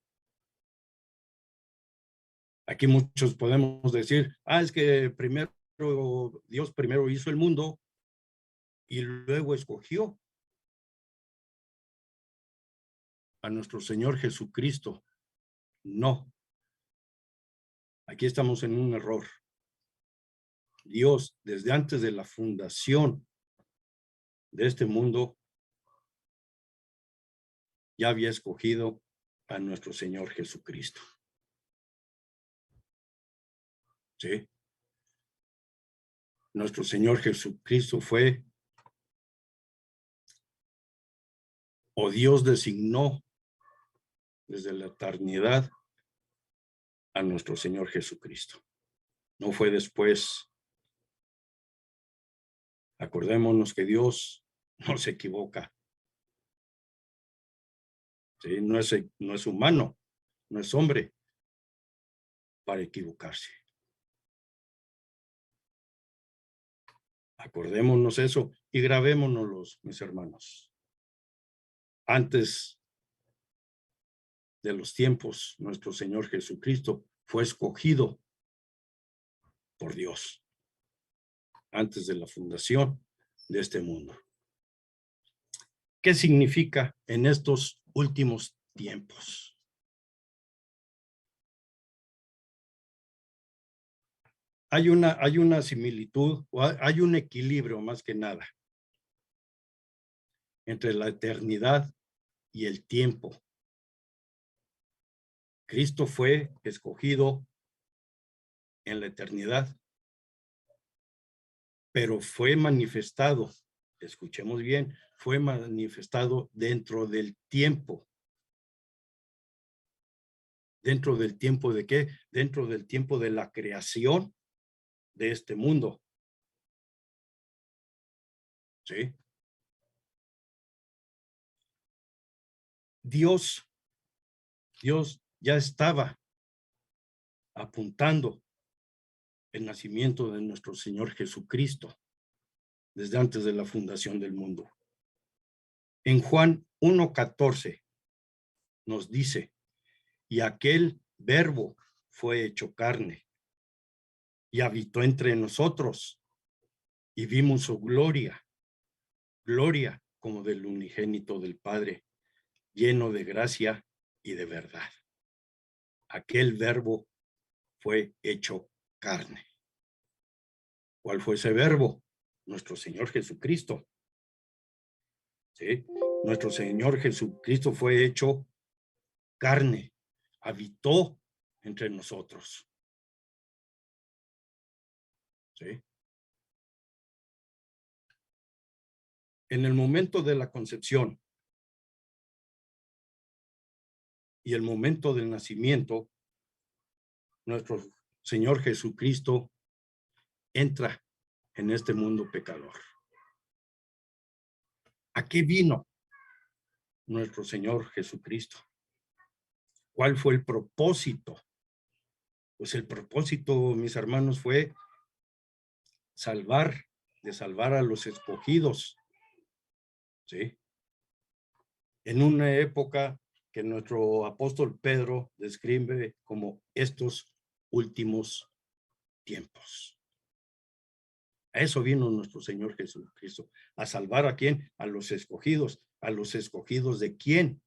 Aquí muchos podemos decir, es que Dios primero hizo el mundo y luego escogió a nuestro Señor Jesucristo. No. Aquí estamos en un error. Dios, desde antes de la fundación de este mundo, ya había escogido a nuestro Señor Jesucristo. ¿Sí? Nuestro Señor Jesucristo fue, o Dios designó desde la eternidad a nuestro Señor Jesucristo. No fue después. Acordémonos que Dios no se equivoca. ¿Sí? No es humano, no es hombre para equivocarse. Acordémonos eso y grabémonos, mis hermanos. Antes de los tiempos, nuestro Señor Jesucristo fue escogido por Dios antes de la fundación de este mundo. ¿Qué significa en estos últimos tiempos? Hay una similitud, o hay un equilibrio más que nada entre la eternidad y el tiempo. Cristo fue escogido en la eternidad, pero fue manifestado, escuchemos bien, fue manifestado dentro del tiempo. ¿Dentro del tiempo de qué? Dentro del tiempo de la creación de este mundo. ¿Sí? Dios ya estaba apuntando el nacimiento de nuestro Señor Jesucristo desde antes de la fundación del mundo. En Juan 1:14 nos dice, y aquel verbo fue hecho carne y habitó entre nosotros y vimos su gloria, gloria como del unigénito del Padre, lleno de gracia y de verdad. Aquel verbo fue hecho carne. ¿Cuál fue ese verbo? Nuestro Señor Jesucristo. ¿Sí? Nuestro Señor Jesucristo fue hecho carne, habitó entre nosotros. ¿Sí? En el momento de la concepción y el momento del nacimiento, nuestro Señor Jesucristo entra en este mundo pecador. ¿A qué vino nuestro Señor Jesucristo? ¿Cuál fue el propósito? Pues el propósito, mis hermanos, fue salvar a los escogidos. ¿Sí? En una época que nuestro apóstol Pedro describe como estos últimos tiempos. A eso vino nuestro Señor Jesucristo, a salvar a quién, a los escogidos de quién,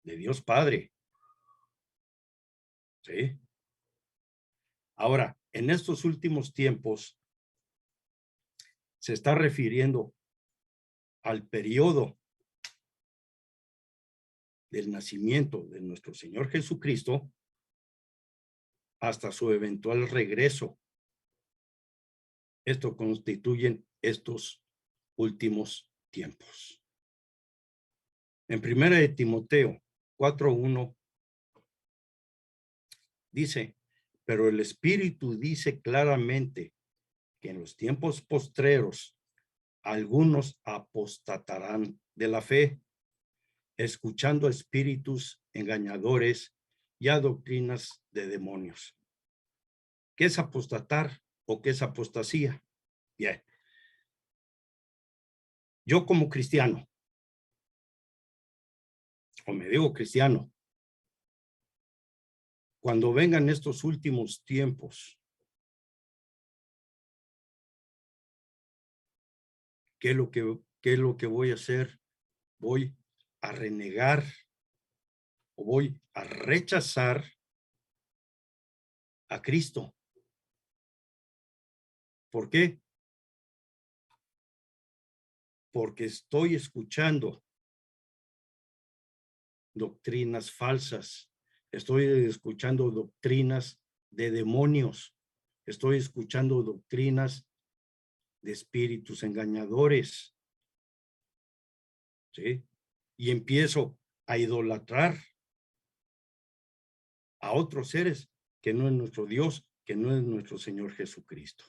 de Dios Padre. ¿Sí? Ahora, en estos últimos tiempos se está refiriendo al periodo del nacimiento de nuestro Señor Jesucristo hasta su eventual regreso. Esto constituyen estos últimos tiempos. En 1 de Timoteo 4:1 dice, pero el Espíritu dice claramente que en los tiempos postreros algunos apostatarán de la fe, escuchando a espíritus engañadores y a doctrinas de demonios. ¿Qué es apostatar o qué es apostasía? Bien. Yo como cristiano, o me digo cristiano, cuando vengan estos últimos tiempos, ¿qué es lo que voy a hacer? Voy a renegar o voy a rechazar a Cristo. ¿Por qué? Porque estoy escuchando doctrinas falsas, estoy escuchando doctrinas de demonios, estoy escuchando doctrinas de espíritus engañadores, ¿sí? Y empiezo a idolatrar a otros seres que no es nuestro Dios, que no es nuestro Señor Jesucristo.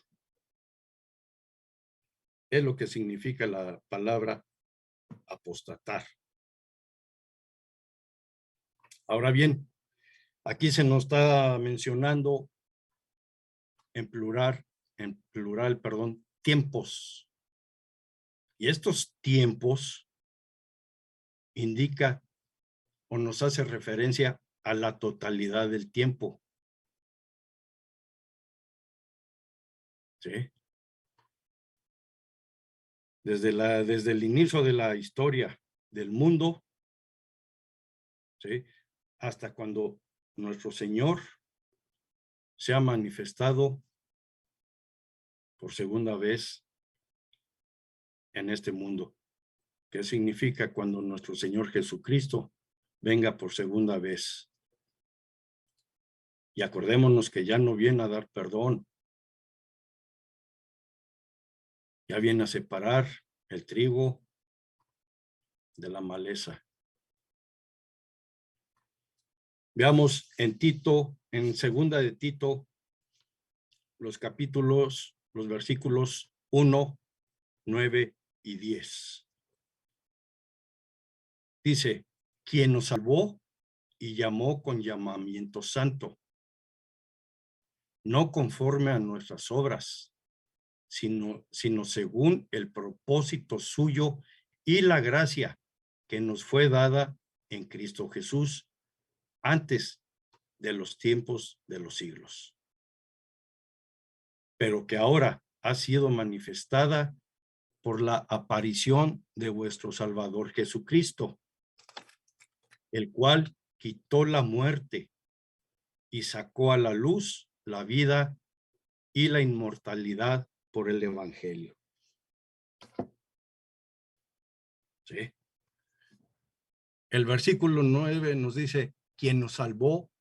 Es lo que significa la palabra apostatar. Ahora bien, aquí se nos está mencionando en plural, tiempos. Y estos tiempos indica o nos hace referencia a la totalidad del tiempo. ¿Sí? Desde el inicio de la historia del mundo, ¿sí? Hasta cuando nuestro Señor se ha manifestado por segunda vez en este mundo. ¿Qué significa cuando nuestro Señor Jesucristo venga por segunda vez? Y acordémonos que ya no viene a dar perdón, ya viene a separar el trigo de la maleza. Veamos en Tito, en segunda de Tito, los versículos 1, 9 y 10. Dice, quien nos salvó y llamó con llamamiento santo, no conforme a nuestras obras, sino según el propósito suyo y la gracia que nos fue dada en Cristo Jesús antes de los tiempos de los siglos, pero que ahora ha sido manifestada por la aparición de vuestro Salvador Jesucristo, el cual quitó la muerte y sacó a la luz la vida y la inmortalidad por el Evangelio. ¿Sí? El versículo 9 nos dice, quien nos salvó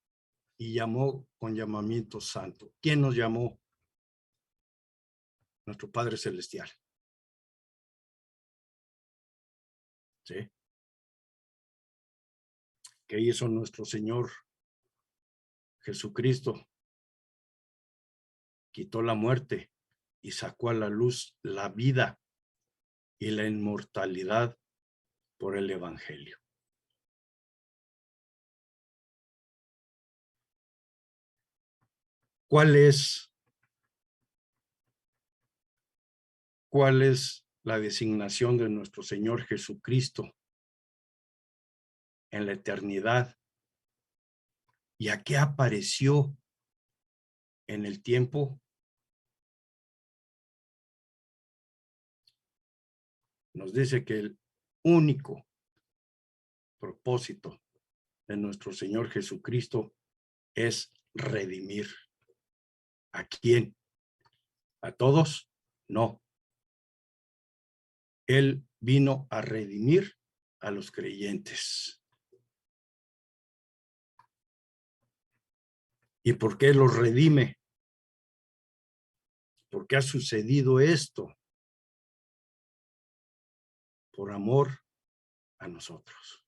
y llamó con llamamiento santo. ¿Quién nos llamó? Nuestro Padre Celestial. ¿Sí? ¿Qué hizo nuestro Señor Jesucristo? Quitó la muerte y sacó a la luz la vida y la inmortalidad por el Evangelio. ¿Cuál es la designación de nuestro Señor Jesucristo en la eternidad? ¿Y a qué apareció en el tiempo? Nos dice que el único propósito de nuestro Señor Jesucristo es redimir. ¿A quién? ¿A todos? No. Él vino a redimir a los creyentes. ¿Y por qué los redime? ¿Por qué ha sucedido esto? Por amor a nosotros.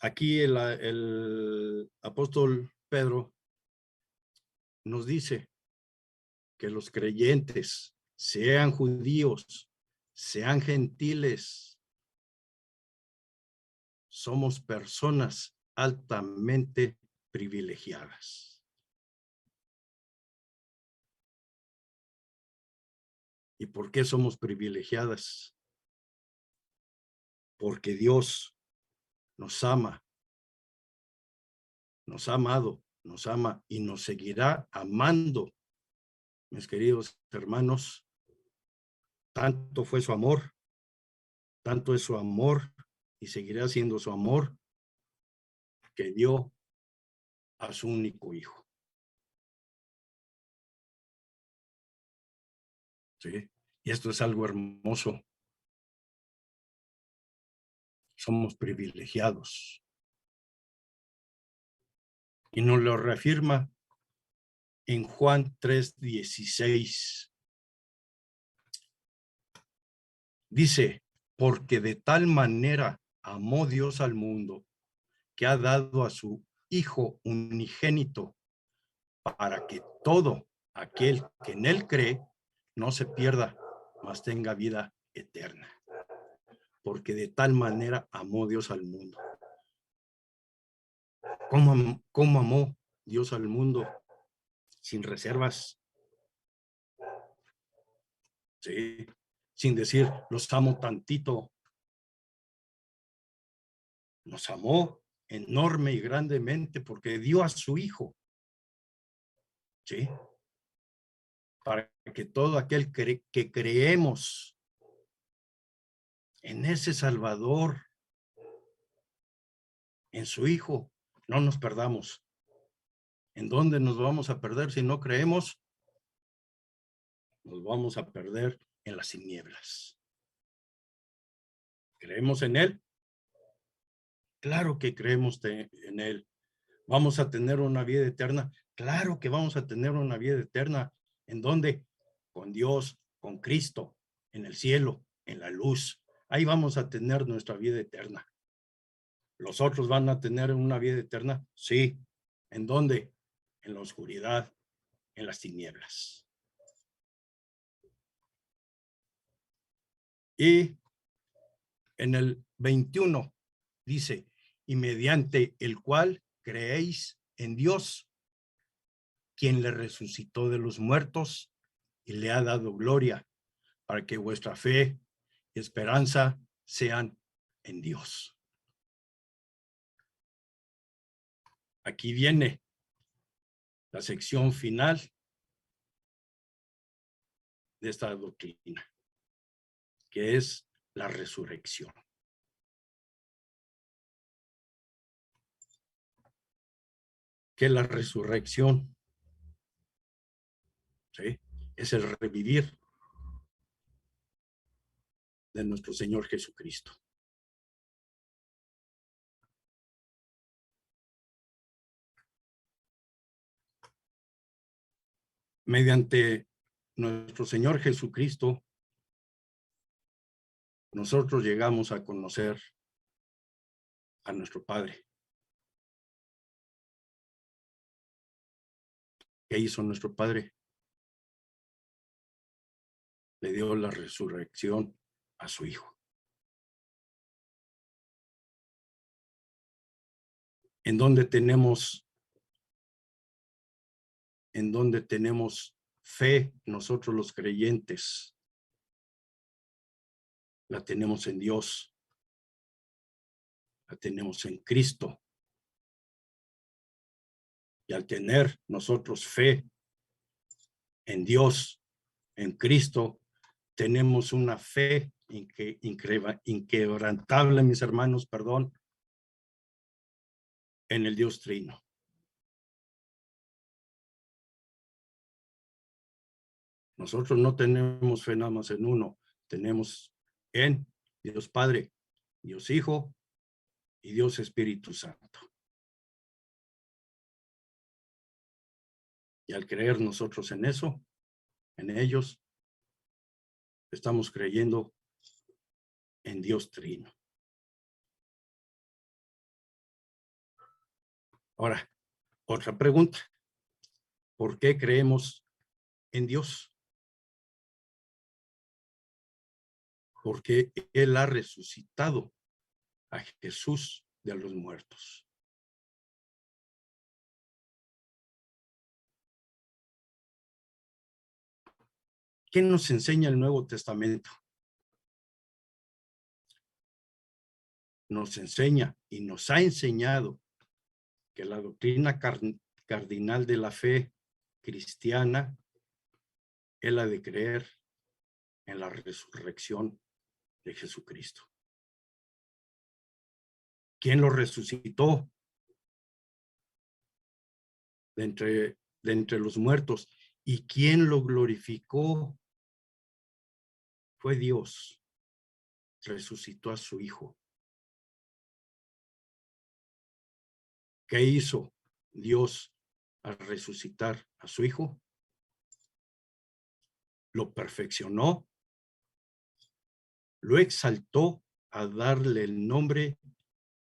Aquí el apóstol Pedro nos dice que los creyentes, sean judíos, sean gentiles, somos personas altamente privilegiadas. ¿Y por qué somos privilegiadas? Porque Dios nos ama, nos ha amado, nos ama y nos seguirá amando. Mis queridos hermanos, tanto fue su amor, tanto es su amor y seguirá siendo su amor que dio a su único hijo. ¿Sí? Y esto es algo hermoso. Somos privilegiados. Y nos lo reafirma en Juan 3:16. Dice, porque de tal manera amó Dios al mundo, que ha dado a su Hijo unigénito, para que todo aquel que en él cree no se pierda, mas tenga vida eterna. Porque de tal manera amó Dios al mundo. ¿Cómo amó Dios al mundo? Sin reservas. Sí, sin decir, los amo tantito. Nos amó enorme y grandemente porque dio a su Hijo. Sí, para que todo aquel que creemos en ese Salvador, en su Hijo, no nos perdamos. ¿En dónde nos vamos a perder si no creemos? Nos vamos a perder en las tinieblas. ¿Creemos en Él? Claro que creemos en Él. ¿Vamos a tener una vida eterna? Claro que vamos a tener una vida eterna. ¿En dónde? Con Dios, con Cristo, en el cielo, en la luz. Ahí vamos a tener nuestra vida eterna. ¿Los otros van a tener una vida eterna? Sí. ¿En dónde? En la oscuridad, en las tinieblas. Y en el 21 dice, y mediante el cual creéis en Dios, quien le resucitó de los muertos y le ha dado gloria, para que vuestra fe y esperanza sean en Dios. Aquí viene la sección final de esta doctrina, que es la resurrección. Que la resurrección, ¿sí?, es el revivir de nuestro Señor Jesucristo. Mediante nuestro Señor Jesucristo, nosotros llegamos a conocer a nuestro Padre. ¿Qué hizo nuestro Padre? Le dio la resurrección a su Hijo. En donde tenemos fe nosotros los creyentes, la tenemos en Dios, la tenemos en Cristo. Y al tener nosotros fe en Dios, en Cristo, tenemos una fe inquebrantable, mis hermanos, en el Dios Trino. Nosotros no tenemos fe nada más en uno, tenemos en Dios Padre, Dios Hijo y Dios Espíritu Santo. Y al creer nosotros en eso, en ellos, estamos creyendo en Dios Trino. Ahora, otra pregunta. ¿Por qué creemos en Dios? Porque Él ha resucitado a Jesús de los muertos. ¿Qué nos enseña el Nuevo Testamento? Nos enseña y nos ha enseñado que la doctrina cardinal de la fe cristiana es la de creer en la resurrección de Jesucristo. ¿Quién lo resucitó de entre los muertos? ¿Y quién lo glorificó? Fue Dios. Resucitó a su Hijo. ¿Qué hizo? Dios al resucitar a su Hijo? Lo perfeccionó, lo exaltó a darle el nombre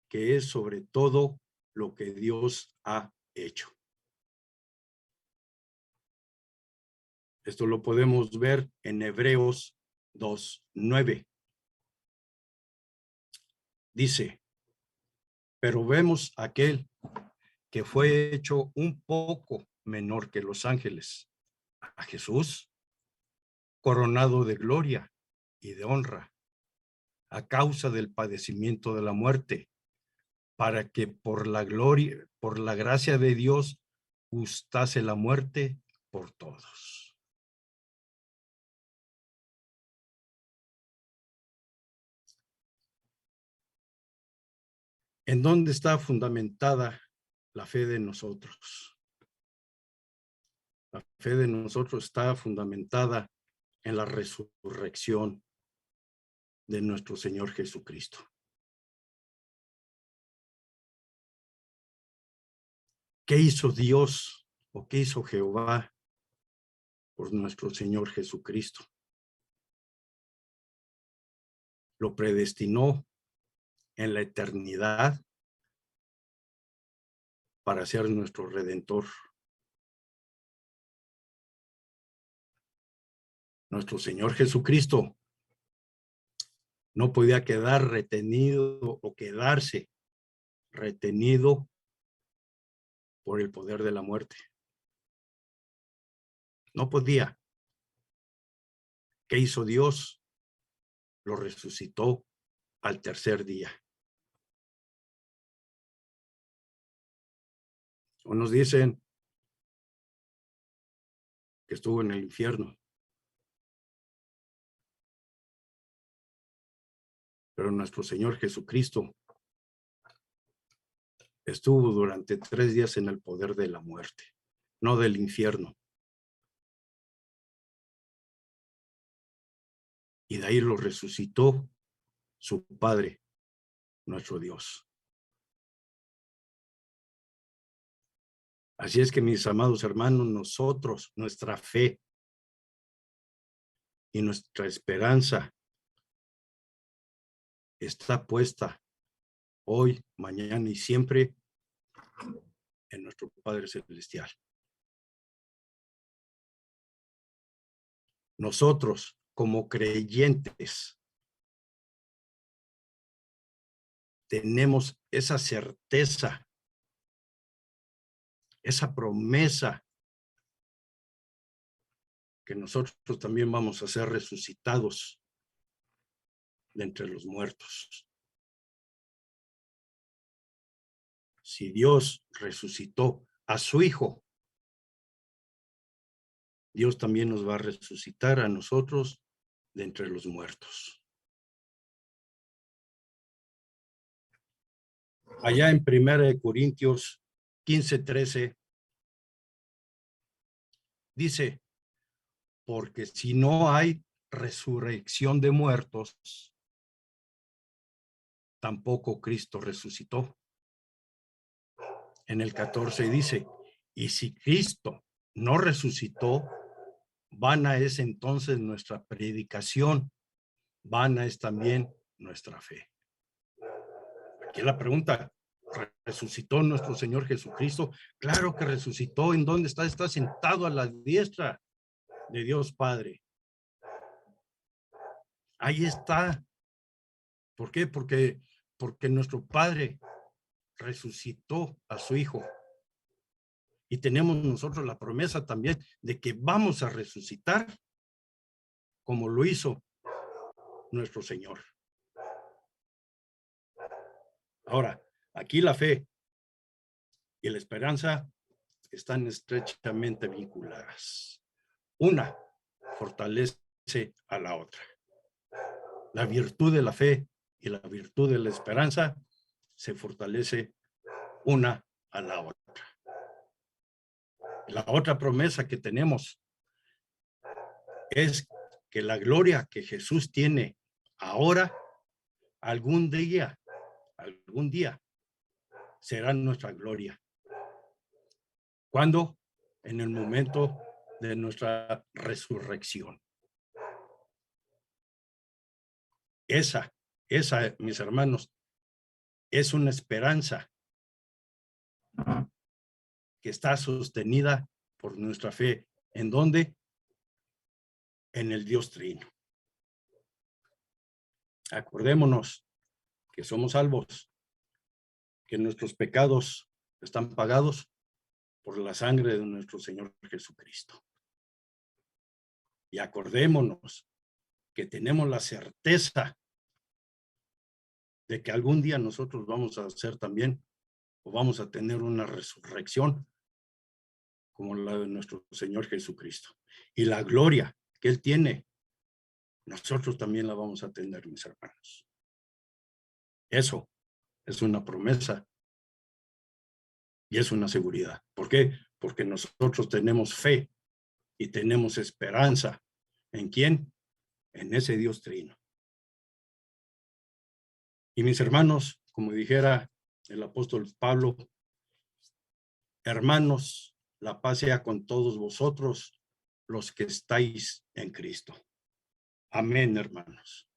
que es sobre todo lo que Dios ha hecho. Esto lo podemos ver en Hebreos 2:9. Dice, pero vemos aquel que fue hecho un poco menor que los ángeles, a Jesús, coronado de gloria y de honra, a causa del padecimiento de la muerte, para que por la gloria, por la gracia de Dios, gustase la muerte por todos. ¿En dónde está fundamentada la fe de nosotros? La fe de nosotros está fundamentada en la resurrección de nuestro Señor Jesucristo. ¿Qué hizo Dios o qué hizo Jehová por nuestro Señor Jesucristo? Lo predestinó en la eternidad para ser nuestro Redentor. Nuestro Señor Jesucristo no podía quedar retenido o quedarse retenido por el poder de la muerte. No podía. ¿Qué hizo Dios? Lo resucitó al tercer día. O nos dicen que estuvo en el infierno. Pero nuestro Señor Jesucristo estuvo durante 3 días en el poder de la muerte, no del infierno. Y de ahí lo resucitó su Padre, nuestro Dios. Así es que, mis amados hermanos, nosotros, nuestra fe y nuestra esperanza está puesta hoy, mañana y siempre en nuestro Padre Celestial. Nosotros, como creyentes, tenemos esa certeza, esa promesa que nosotros también vamos a ser resucitados de entre los muertos. Si Dios resucitó a su Hijo, Dios también nos va a resucitar a nosotros de entre los muertos. Allá en 1 Corintios 15:13 dice, porque si no hay resurrección de muertos, tampoco Cristo resucitó. En el 14 dice, y si Cristo no resucitó, vana es entonces nuestra predicación, vana es también nuestra fe. Aquí la pregunta, ¿resucitó nuestro Señor Jesucristo? Claro que resucitó. ¿En dónde está? Está sentado a la diestra de Dios Padre. Ahí está. ¿Por qué? Porque nuestro Padre resucitó a su Hijo. Y tenemos nosotros la promesa también de que vamos a resucitar como lo hizo nuestro Señor. Ahora, aquí la fe y la esperanza están estrechamente vinculadas. Una fortalece a la otra. La virtud de la fe y la virtud de la esperanza se fortalece una a la otra. La otra promesa que tenemos es que la gloria que Jesús tiene ahora, algún día será nuestra gloria. ¿Cuándo? En el momento de nuestra resurrección. Esa, mis hermanos, es una esperanza que está sostenida por nuestra fe. ¿En dónde? En el Dios Trino. Acordémonos que somos salvos, que nuestros pecados están pagados por la sangre de nuestro Señor Jesucristo. Y acordémonos que tenemos la certeza de que algún día nosotros vamos a ser también, o vamos a tener una resurrección como la de nuestro Señor Jesucristo. Y la gloria que Él tiene, nosotros también la vamos a tener, mis hermanos. Eso es una promesa y es una seguridad. ¿Por qué? Porque nosotros tenemos fe y tenemos esperanza. ¿En quién? En ese Dios Trino. Y mis hermanos, como dijera el apóstol Pablo, hermanos, la paz sea con todos vosotros, los que estáis en Cristo. Amén, hermanos.